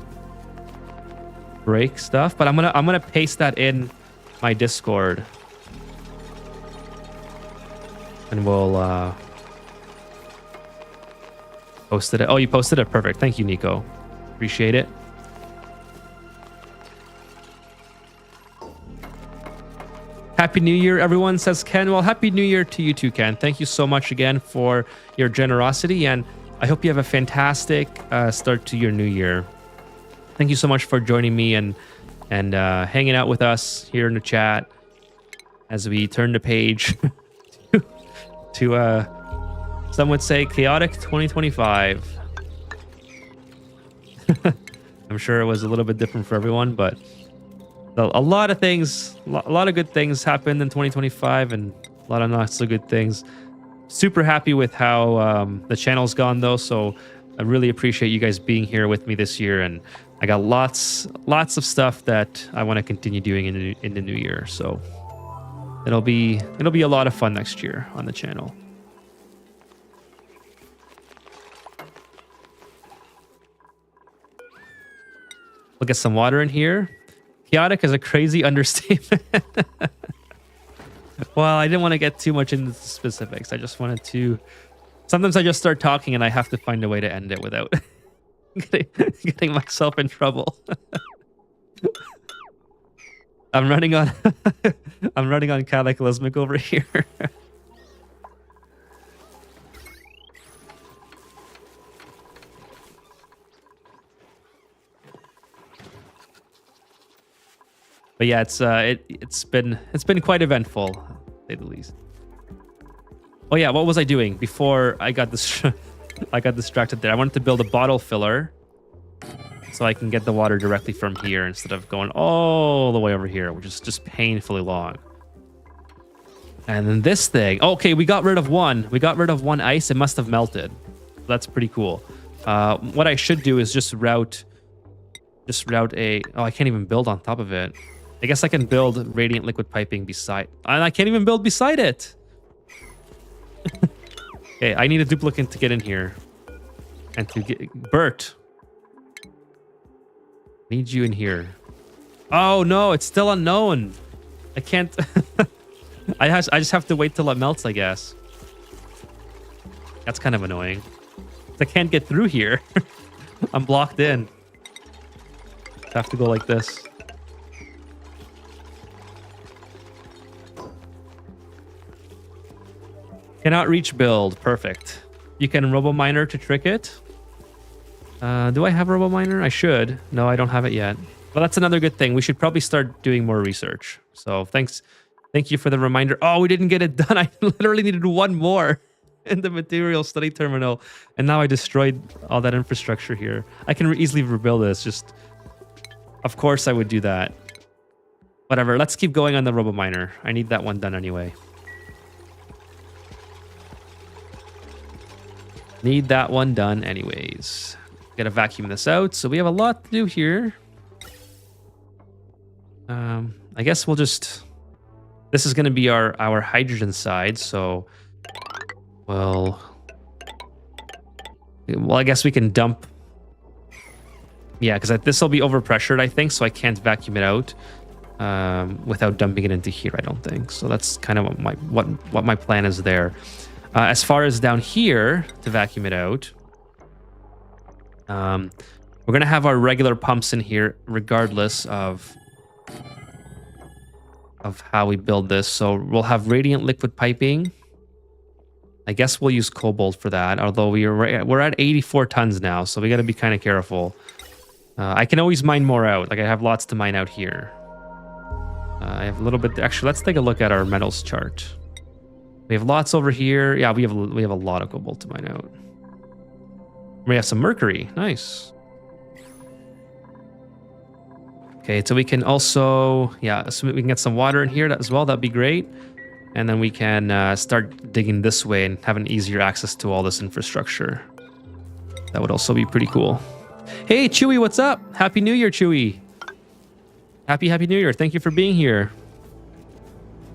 break stuff, but I'm gonna paste that in my Discord. And we'll post it. Oh, you posted it? Perfect. Thank you, Nico. Appreciate it. Happy New Year, everyone, says Ken. Well, Happy New Year to you too, Ken. Thank you so much again for your generosity, and I hope you have a fantastic start to your new year. Thank you so much for joining me and hanging out with us here in the chat as we turn the page to some would say chaotic 2025. I'm sure it was a little bit different for everyone, but a lot of things, a lot of good things happened in 2025 and a lot of not so good things. Super happy with how the channel's gone though, so I really appreciate you guys being here with me this year, and I got lots of stuff that I want to continue doing in the new year. So it'll be a lot of fun next year on the channel. We'll get some water in here. Chaotic is a crazy understatement. Well, I didn't want to get too much into the specifics. I just wanted to... Sometimes I just start talking and I have to find a way to end it without getting myself in trouble. I'm running on Cataclysmic over here. But yeah, it's been quite eventful, to say the least. Oh yeah, what was I doing before I got this? I got distracted there. I wanted to build a bottle filler so I can get the water directly from here instead of going all the way over here, which is just painfully long. And then this thing. Okay, we got rid of one. We got rid of one ice. It must have melted. That's pretty cool. What I should do is just route a... Oh, I can't even build on top of it. I guess I can build radiant liquid piping beside... And I can't even build beside it. Okay, I need a duplicate to get in here. And to get... Bert. Need you in here. Oh, no, it's still unknown. I can't... I just have to wait till it melts, I guess. That's kind of annoying. I can't get through here. I'm blocked in. I have to go like this. Cannot reach build. Perfect. You can RoboMiner to trick it. Do I have RoboMiner? I should. No, I don't have it yet. Well, that's another good thing. We should probably start doing more research. So thanks. Thank you for the reminder. Oh, we didn't get it done. I literally needed one more in the material study terminal. And now I destroyed all that infrastructure here. I can easily rebuild this. Just, of course I would do that. Whatever. Let's keep going on the RoboMiner. I need that one done anyway. Need that one done anyways. Gotta vacuum this out. So we have a lot to do here. I guess we'll just... This is going to be our hydrogen side, so... Well, I guess we can dump... Yeah, because this will be overpressured, I think, so I can't vacuum it out without dumping it into here, I don't think. So that's kind of what my plan is there. As far as down here, to vacuum it out, we're going to have our regular pumps in here, regardless of how we build this. So we'll have radiant liquid piping. I guess we'll use cobalt for that, although we're at 84 tons now, so we got to be kind of careful. I can always mine more out. Like, I have lots to mine out here. I have a little bit... Actually, let's take a look at our metals chart. We have lots over here. Yeah, we have a lot of cobalt to mine out. We have some mercury. Nice. Okay, so we can also... Yeah, so we can get some water in here as well. That'd be great. And then we can start digging this way and have an easier access to all this infrastructure. That would also be pretty cool. Hey, Chewy, what's up? Happy New Year, Chewy. Happy New Year. Thank you for being here.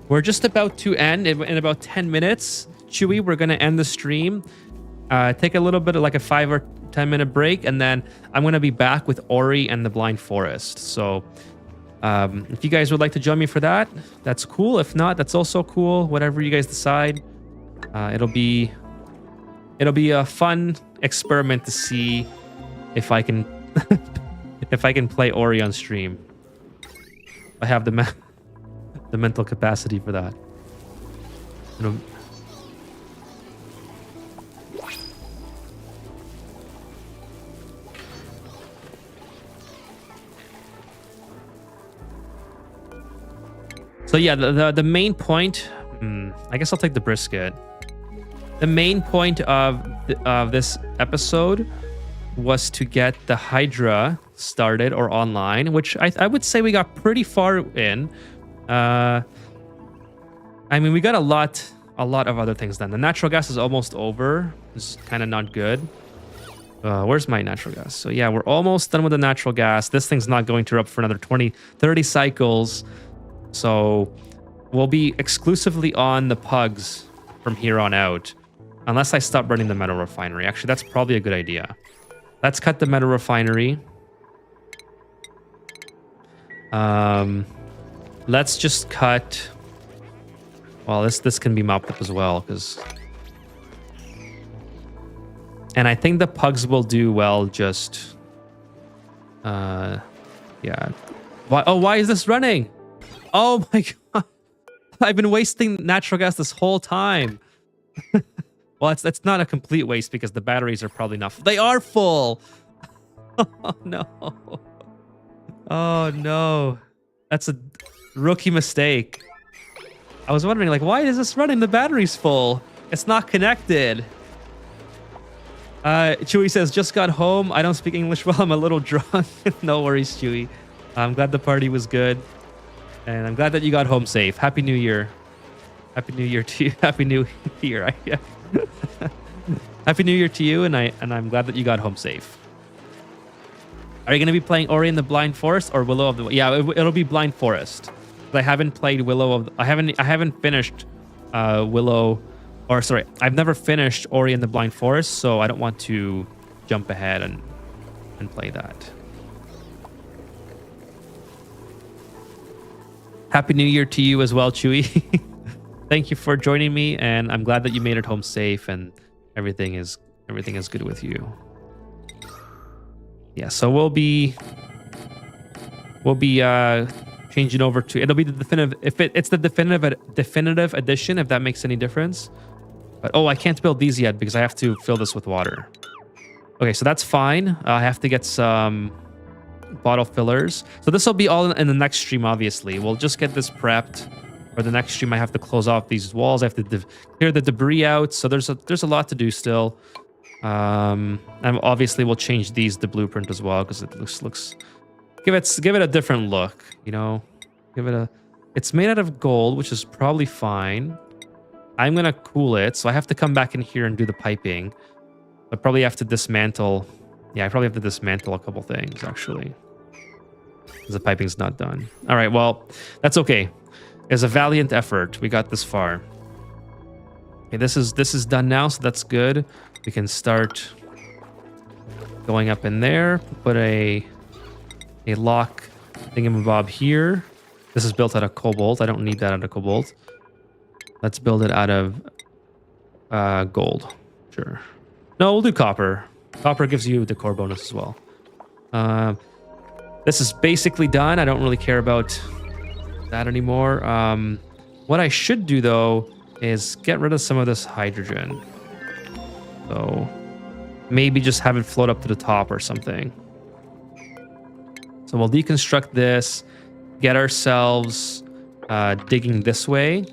We're just about to end in about 10 minutes. Chewy, we're going to end the stream. Take a little bit of like a 5 or 10 minute break, and then I'm going to be back with Ori and the Blind Forest. So if you guys would like to join me for that, that's cool. If not, that's also cool. Whatever you guys decide. It'll be a fun experiment to see if I can if I can play Ori on stream. I have the the mental capacity for that. You know, so yeah, the main point. I guess I'll take the brisket. The main point of this episode was to get the Hydra started or online, which I would say we got pretty far in. I mean, we got a lot of other things done. The natural gas is almost over. It's kind of not good. Where's my natural gas? So yeah, we're almost done with the natural gas. This thing's not going to erupt for another 30 cycles. So we'll be exclusively on the pugs from here on out, unless I stop running the metal refinery. Actually, that's probably a good idea. Let's cut the metal refinery. Let's just cut. Well, this can be mopped up as well, because. And I think the pugs will do well. Just. Yeah. Why? Oh, why is this running? Oh my god! I've been wasting natural gas this whole time. Well, it's not a complete waste because the batteries are probably not. They are full. Oh no! Oh no! That's a rookie mistake. I was wondering, like, why is this running? The battery's full. It's not connected. Chewy says, just got home. I don't speak English well. I'm a little drunk. No worries, Chewy. I'm glad the party was good. And I'm glad that you got home safe. Happy New Year. Happy New Year to you. Happy New Year. Happy New Year to you, and I'm glad that you got home safe. Are you going to be playing Ori and the Blind Forest or Willow of the... Yeah, it'll be Blind Forest. I haven't played Willow of... I haven't finished Willow... Or sorry, I've never finished Ori and the Blind Forest, so I don't want to jump ahead and play that. Happy New Year to you as well, Chewy. Thank you for joining me, and I'm glad that you made it home safe and everything is good with you. Yeah, so we'll be changing over to, it'll be the definitive, if it's the definitive edition, if that makes any difference. But oh, I can't build these yet because I have to fill this with water. Okay, so that's fine. I have to get some bottle fillers. So this will be all in the next stream, obviously. We'll just get this prepped. For the next stream, I have to close off these walls. I have to clear the debris out. So there's a lot to do still. And obviously we'll change the blueprint as well because it looks give it a different look, you know. It's made out of gold, which is probably fine. I'm gonna cool it, so I have to come back in here and do the piping. I probably have to dismantle. Yeah, I probably have to dismantle a couple things actually, because the piping's not done. All right, well, that's okay. It's a valiant effort. We got this far. Okay, this is done now, so that's good. We can start going up in there. Put a lock thingamabob here. This is built out of cobalt. I don't need that out of cobalt. Let's build it out of gold. Sure. No, we'll do copper. Copper gives you the core bonus as well. This is basically done. I don't really care about that anymore. What I should do though is get rid of some of this hydrogen. So maybe just have it float up to the top or something. So we'll deconstruct this, get ourselves digging this way.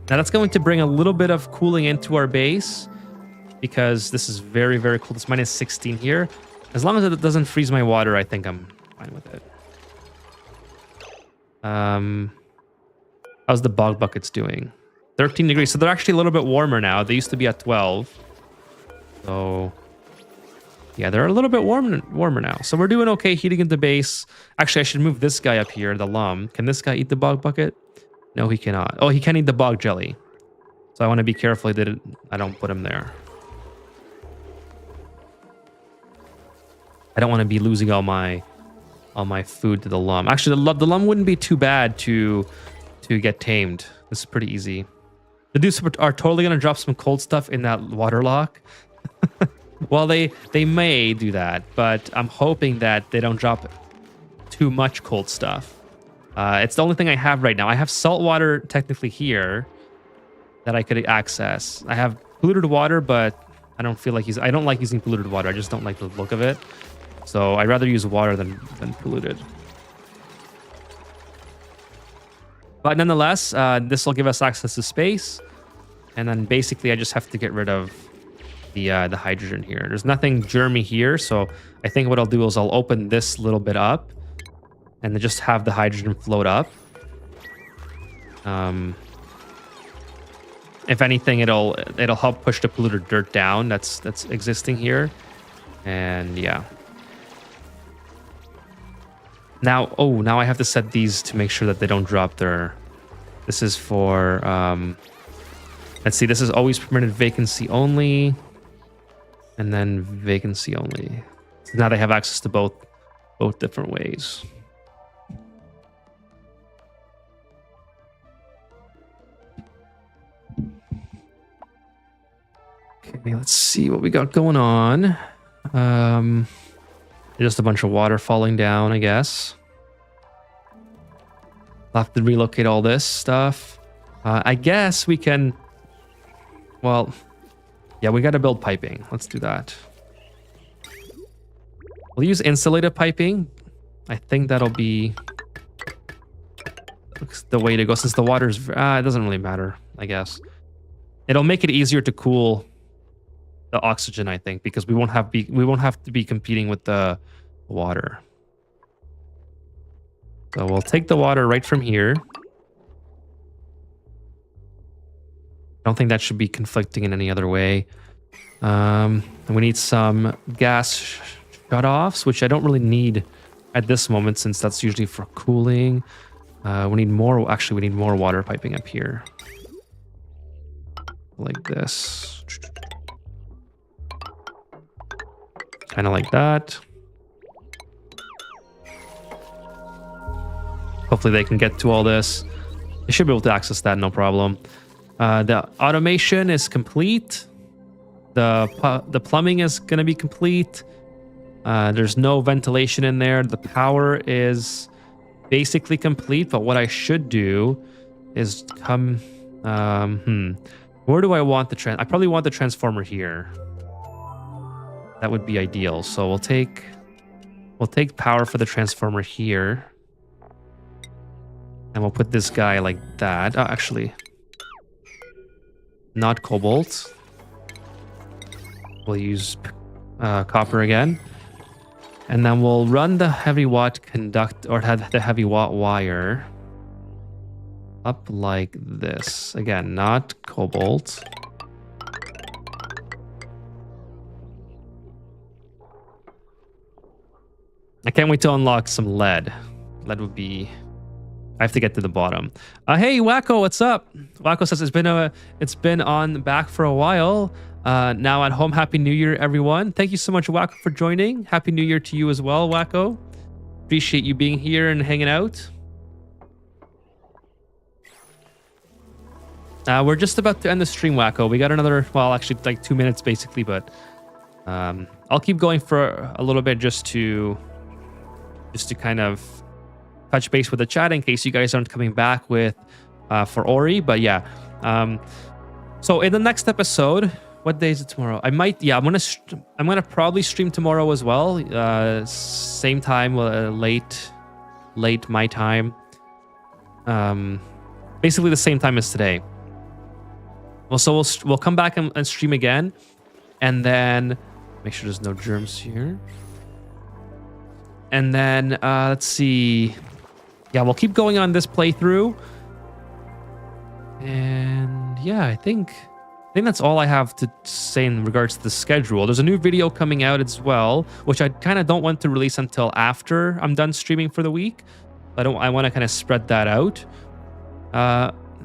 Now that's going to bring a little bit of cooling into our base because this is very, very cool. It's minus 16 here. As long as it doesn't freeze my water, I think I'm fine with it. How's the bog buckets doing? 13 degrees. So they're actually a little bit warmer now. They used to be at 12. So yeah, they're a little bit warmer now. So we're doing okay heating in the base. Actually, I should move this guy up here, the lum. Can this guy eat the bog bucket? No, he cannot. Oh, he can eat the bog jelly. So I want to be careful that I don't put him there. I don't want to be losing all my food to the lum. Actually, the lum wouldn't be too bad to get tamed. This is pretty easy. The dudes are totally gonna drop some cold stuff in that water lock. Well, they may do that, but I'm hoping that they don't drop too much cold stuff. It's the only thing I have right now. I have salt water technically here that I could access. I have polluted water, but I don't feel like I don't like using polluted water. I just don't like the look of it. So I'd rather use water than polluted. But nonetheless, this will give us access to space. And then basically I just have to get rid of the hydrogen here. There's nothing germy here. So I think what I'll do is I'll open this little bit up and then just have the hydrogen float up. If anything, it'll help push the polluted dirt down that's existing here. And yeah. Now I have to set these to make sure that they don't drop their... This is for... let's see, this is always permitted vacancy only. And then vacancy only. So now they have access to both different ways. Okay, let's see what we got going on. Just a bunch of water falling down, I guess. I'll have to relocate all this stuff. I guess we can... Well, yeah, we got to build piping. Let's do that. We'll use insulated piping. I think that'll be the way to go since the water's... it doesn't really matter, I guess. It'll make it easier to cool the oxygen, I think, because we won't have to be competing with the water. So we'll take the water right from here. Don't think that should be conflicting in any other way. And we need some gas shutoffs, which I don't really need at this moment since that's usually for cooling. We need more. Actually, we need more water piping up here, like this. Kind of like that. Hopefully they can get to all this. They should be able to access that, no problem. The automation is complete. The plumbing is going to be complete. There's no ventilation in there. The power is basically complete, but what I should do is come... Where do I want the I probably want the transformer here. That would be ideal. So we'll take power for the transformer here. And we'll put this guy like that. Actually, not cobalt. We'll use copper again. And then we'll run the heavy watt the heavy watt wire up like this. Again, not cobalt. I can't wait to unlock some lead. Lead would be... I have to get to the bottom. Hey, Wacko, what's up? Wacko says it's been on back for a while. Now at home. Happy New Year, everyone. Thank you so much, Wacko, for joining. Happy New Year to you as well, Wacko. Appreciate you being here and hanging out. We're just about to end the stream, Wacko. We got another, well, actually like 2 minutes basically, but I'll keep going for a little bit just to kind of touch base with the chat in case you guys aren't coming back with for Ori. But yeah, so in the next episode, what day is it tomorrow? I'm gonna probably stream tomorrow as well. Same time, late my time. Basically the same time as today. Well, so we'll come back and stream again, and then make sure there's no germs here. And then let's see. Yeah, we'll keep going on this playthrough. And yeah, I think that's all I have to say in regards to the schedule. There's a new video coming out as well, which I kind of don't want to release until after I'm done streaming for the week. I want to kind of spread that out.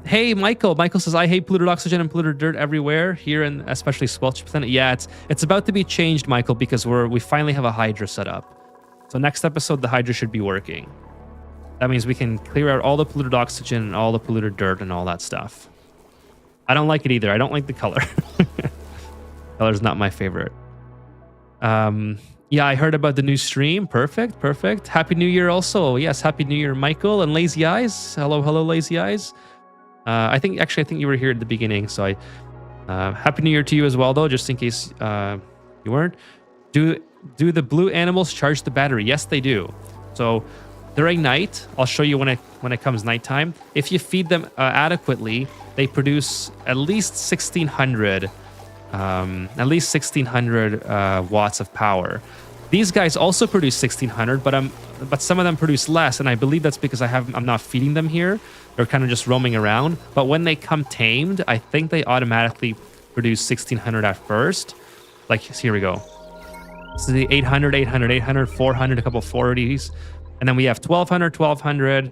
Hey, Michael. Michael says, I hate polluted oxygen and polluted dirt everywhere here, and especially Squelchy Planet. Yeah, it's about to be changed, Michael, because we finally have a Hydra set up. So next episode, the Hydra should be working. That means we can clear out all the polluted oxygen and all the polluted dirt and all that stuff. I don't like it either. I don't like the color. Color's not my favorite. Yeah, I heard about the new stream. Perfect, perfect. Happy New Year also. Yes, Happy New Year, Michael and Lazy Eyes. Hello, hello, Lazy Eyes. I think you were here at the beginning, so Happy New Year to you as well, though, just in case you weren't. Do the blue animals charge the battery? Yes, they do. So during night, I'll show you when it comes nighttime. If you feed them adequately, they produce at least 1600 watts of power. These guys also produce 1600, but some of them produce less, and I believe that's because I'm not feeding them here. They're kind of just roaming around. But when they come tamed, I think they automatically produce 1600 at first. Like, here we go. This is the 800, 800, 800, 400, a couple 40s. And then we have 1200, 1200.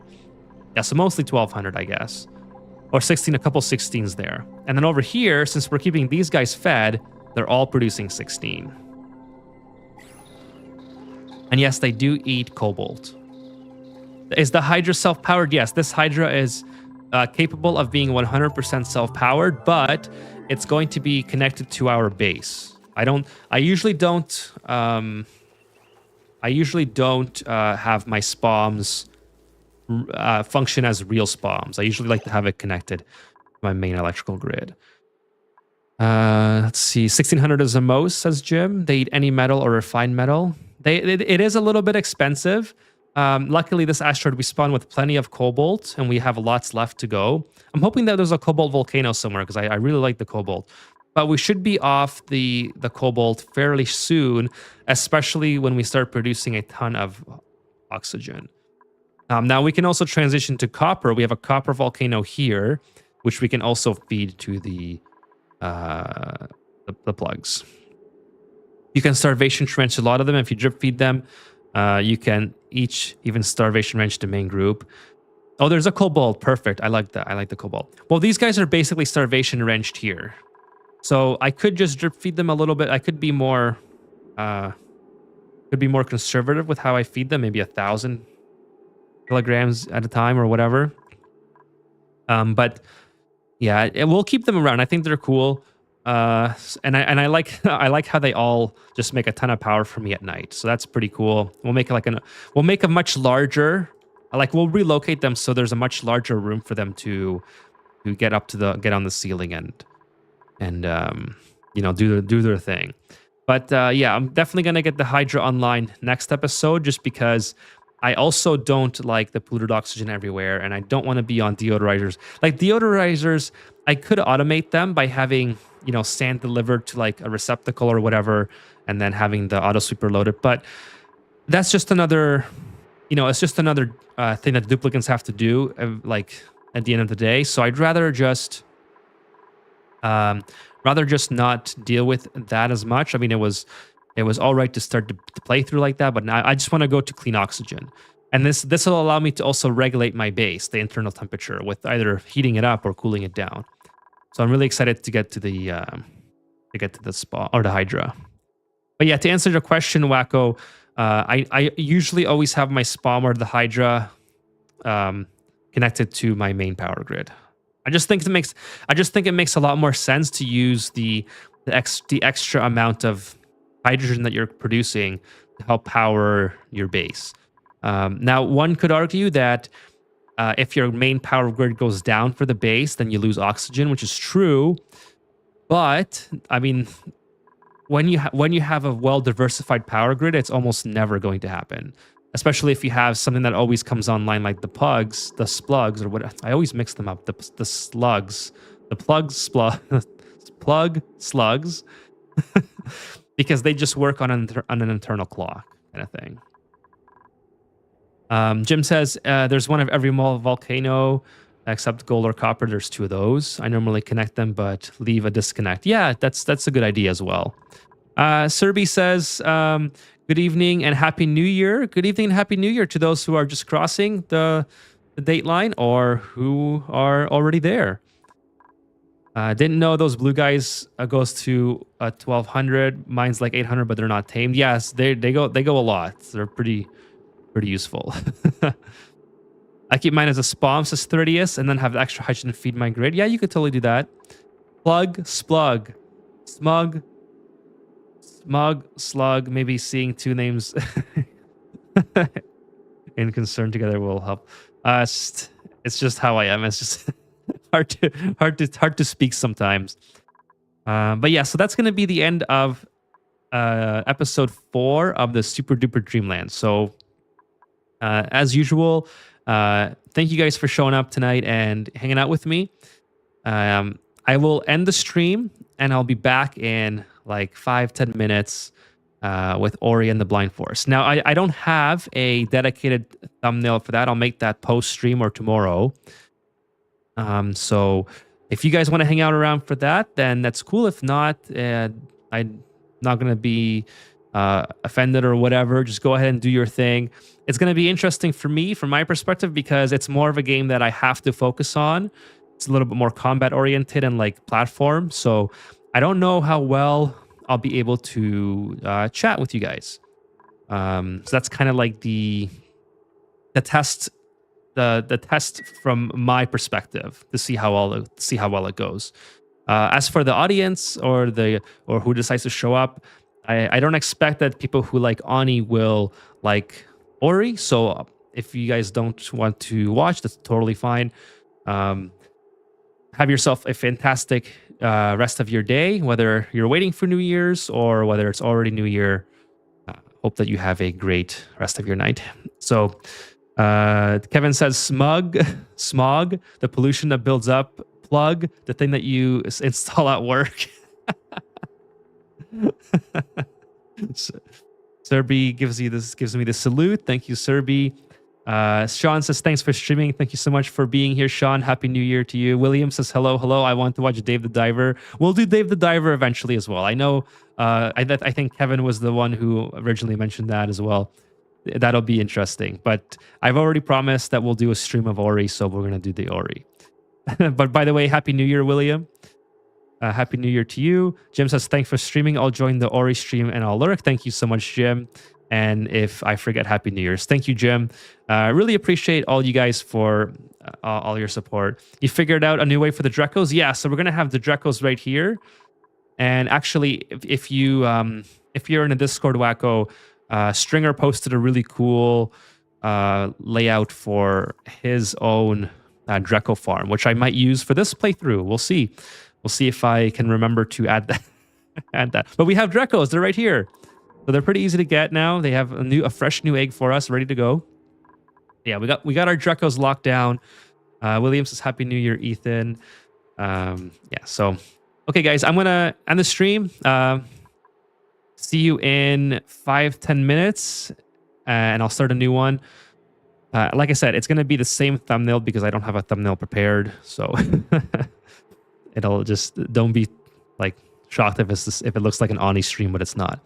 Yeah, so mostly 1200, I guess. Or 16, a couple 16s there. And then over here, since we're keeping these guys fed, they're all producing 16. And yes, they do eat cobalt. Is the Hydra self-powered? Yes, this Hydra is capable of being 100% self-powered, but it's going to be connected to our base. I usually don't have my spawns function as real spawns. I usually like to have it connected to my main electrical grid. Let's see, 1600 is the most, says Jim. They eat any metal or refined metal. It is a little bit expensive. Luckily, this asteroid we spawned with plenty of cobalt, and we have lots left to go. I'm hoping that there's a cobalt volcano somewhere, because I really like the cobalt. But we should be off the cobalt fairly soon, especially when we start producing a ton of oxygen. Now we can also transition to copper. We have a copper volcano here, which we can also feed to the plugs. You can starvation trench a lot of them. If you drip feed them, you can even starvation wrench the main group. Oh, there's a cobalt. Perfect. I like that. I like the cobalt. Well, these guys are basically starvation wrenched here. So I could just drip feed them a little bit. I could be more conservative with how I feed them. Maybe 1,000 kilograms at a time or whatever. But yeah, we'll keep them around. I think they're cool. And I like how they all just make a ton of power for me at night. So that's pretty cool. We'll make a much larger, we'll relocate them so there's a much larger room for them to get on the ceiling and do their thing. But yeah, I'm definitely gonna get the Hydra online next episode, just because I also don't like the polluted oxygen everywhere, and I don't want to be on deodorizers. Like deodorizers, I could automate them by having sand delivered to like a receptacle or whatever, and then having the auto sweeper loaded. But that's just another, it's just another thing that duplicants have to do, like at the end of the day. So I'd rather just not deal with that as much. I mean, it was all right to start the playthrough like that, but now I just want to go to clean oxygen. And this will allow me to also regulate my base, the internal temperature, with either heating it up or cooling it down. So I'm really excited to get to the spa or the Hydra. But yeah, to answer your question, Wacko, I usually always have my spawn or the Hydra connected to my main power grid. I just think it makes a lot more sense to use the extra amount of hydrogen that you're producing to help power your base. Now, one could argue that if your main power grid goes down for the base, then you lose oxygen, which is true. But I mean, when you have a well-diversified power grid, it's almost never going to happen. Especially if you have something that always comes online, like the splugs, or what I always mix them up. The slugs, plug slugs, because they just work on an internal clock kind of thing. Jim says there's one of every volcano except gold or copper. There's 2 of those. I normally connect them, but leave a disconnect. Yeah, that's a good idea as well. Serby says, good evening and Happy New Year. Good evening and Happy New Year to those who are just crossing the date line or who are already there. Didn't know those blue guys goes to 1200. Mine's like 800, but they're not tamed. Yes, they go a lot. They're pretty useful. I keep mine as a spawn, says 30th, and then have extra hydrogen to feed my grid. Yeah, you could totally do that. Plug, splug, smug. Smug, Slug, maybe seeing two names in concern together will help. It's just how I am. It's just hard to speak sometimes. But yeah, so that's gonna be the end of episode 4 of the Super Duper Dreamland. So as usual, thank you guys for showing up tonight and hanging out with me. I will end the stream and I'll be back in like 5-10 minutes with Ori and the Blind Forest. Now, I don't have a dedicated thumbnail for that. I'll make that post stream or tomorrow. So if you guys want to hang out around for that, then that's cool. If not, I'm not going to be offended or whatever. Just go ahead and do your thing. It's going to be interesting for me, from my perspective, because it's more of a game that I have to focus on. It's a little bit more combat oriented and like platform. So I don't know how well I'll be able to chat with you guys. So that's kind of like the test, the test from my perspective to see how well it goes. As for the audience or who decides to show up, I don't expect that people who like Ani will like Ori. So if you guys don't want to watch, that's totally fine. Have yourself a fantastic rest of your day, whether you're waiting for New Year's or whether it's already New Year. Hope that you have a great rest of your night. So Kevin says smog, the pollution that builds up, plug, the thing that you install at work. Serby gives me the salute. Thank you, Serby. Sean says, thanks for streaming. Thank you so much for being here, Sean. Happy New Year to you. William says, hello. I want to watch Dave the Diver. We'll do Dave the Diver eventually as well. I know, I think Kevin was the one who originally mentioned that as well. That'll be interesting. But I've already promised that we'll do a stream of Ori, so we're going to do the Ori. But by the way, Happy New Year, William. Happy New Year to you. Jim says, thanks for streaming. I'll join the Ori stream and I'll lurk. Thank you so much, Jim. And if I forget, Happy New Year's. Thank you, Jim. Really appreciate all you guys for all your support. You figured out a new way for the Drecos? Yeah, so we're going to have the Drecos right here. And actually, if you're in a Discord, Wacko, Stringer posted a really cool layout for his own Dreco farm, which I might use for this playthrough. We'll see. We'll see if I can remember to add that. But we have Drecos. They're right here. So they're pretty easy to get now. They have a fresh new egg for us, ready to go. Yeah, we got our Drecos locked down. William says, Happy New Year, Ethan. Yeah, so okay, guys, I'm gonna end the stream. See you in 5-10 minutes, and I'll start a new one. Like I said, it's gonna be the same thumbnail because I don't have a thumbnail prepared. So it'll just, don't be like shocked if it looks like an Ani stream, but it's not.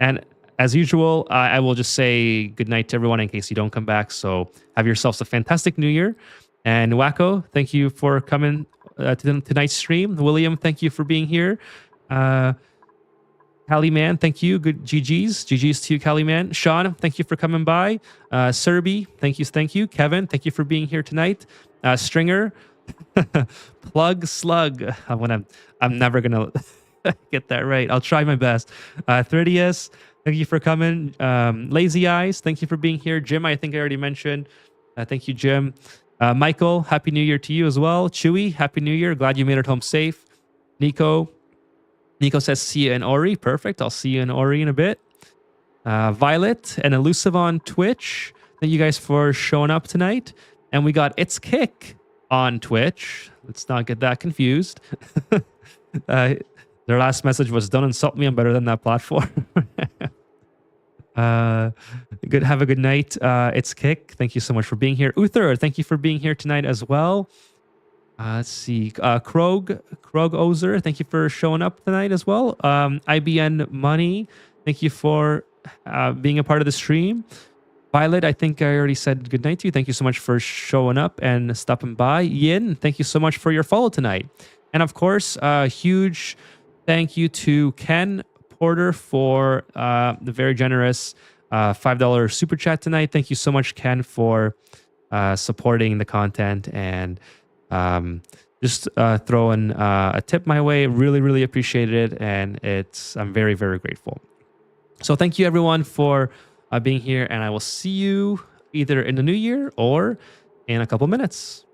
And as usual, I will just say good night to everyone in case you don't come back. So have yourselves a fantastic New Year. And Wacko, thank you for coming to tonight's stream. William, thank you for being here. Cali Man, thank you. Good GG's. GG's to you, Cali Man. Sean, thank you for coming by. Serby, thank you. Kevin, thank you for being here tonight. Stringer, Plug Slug. I'm never gonna get that right. I'll try my best. 30s, thank you for coming. Lazy Eyes, thank you for being here. Jim, I think I already mentioned. Thank you, Jim. Michael, Happy New Year to you as well. Chewy, Happy New Year. Glad you made it home safe. Nico says, see you in Ori. Perfect. I'll see you in Ori in a bit. Violet and Elusive on Twitch. Thank you guys for showing up tonight. And we got It's Kick on Twitch. Let's not get that confused. Their last message was, don't insult me, I'm better than that platform. Good. Have a good night. It's Kick. Thank you so much for being here. Uther, thank you for being here tonight as well. Let's see. Krog Ozer, thank you for showing up tonight as well. IBN Money, thank you for being a part of the stream. Violet, I think I already said good night to you. Thank you so much for showing up and stopping by. Yin, thank you so much for your follow tonight. And of course, huge thank you to Ken Porter for the very generous $5 super chat tonight. Thank you so much, Ken, for supporting the content and just throw in a tip my way. Really, really appreciate it. And I'm very, very grateful. So thank you everyone for being here. And I will see you either in the new year or in a couple minutes.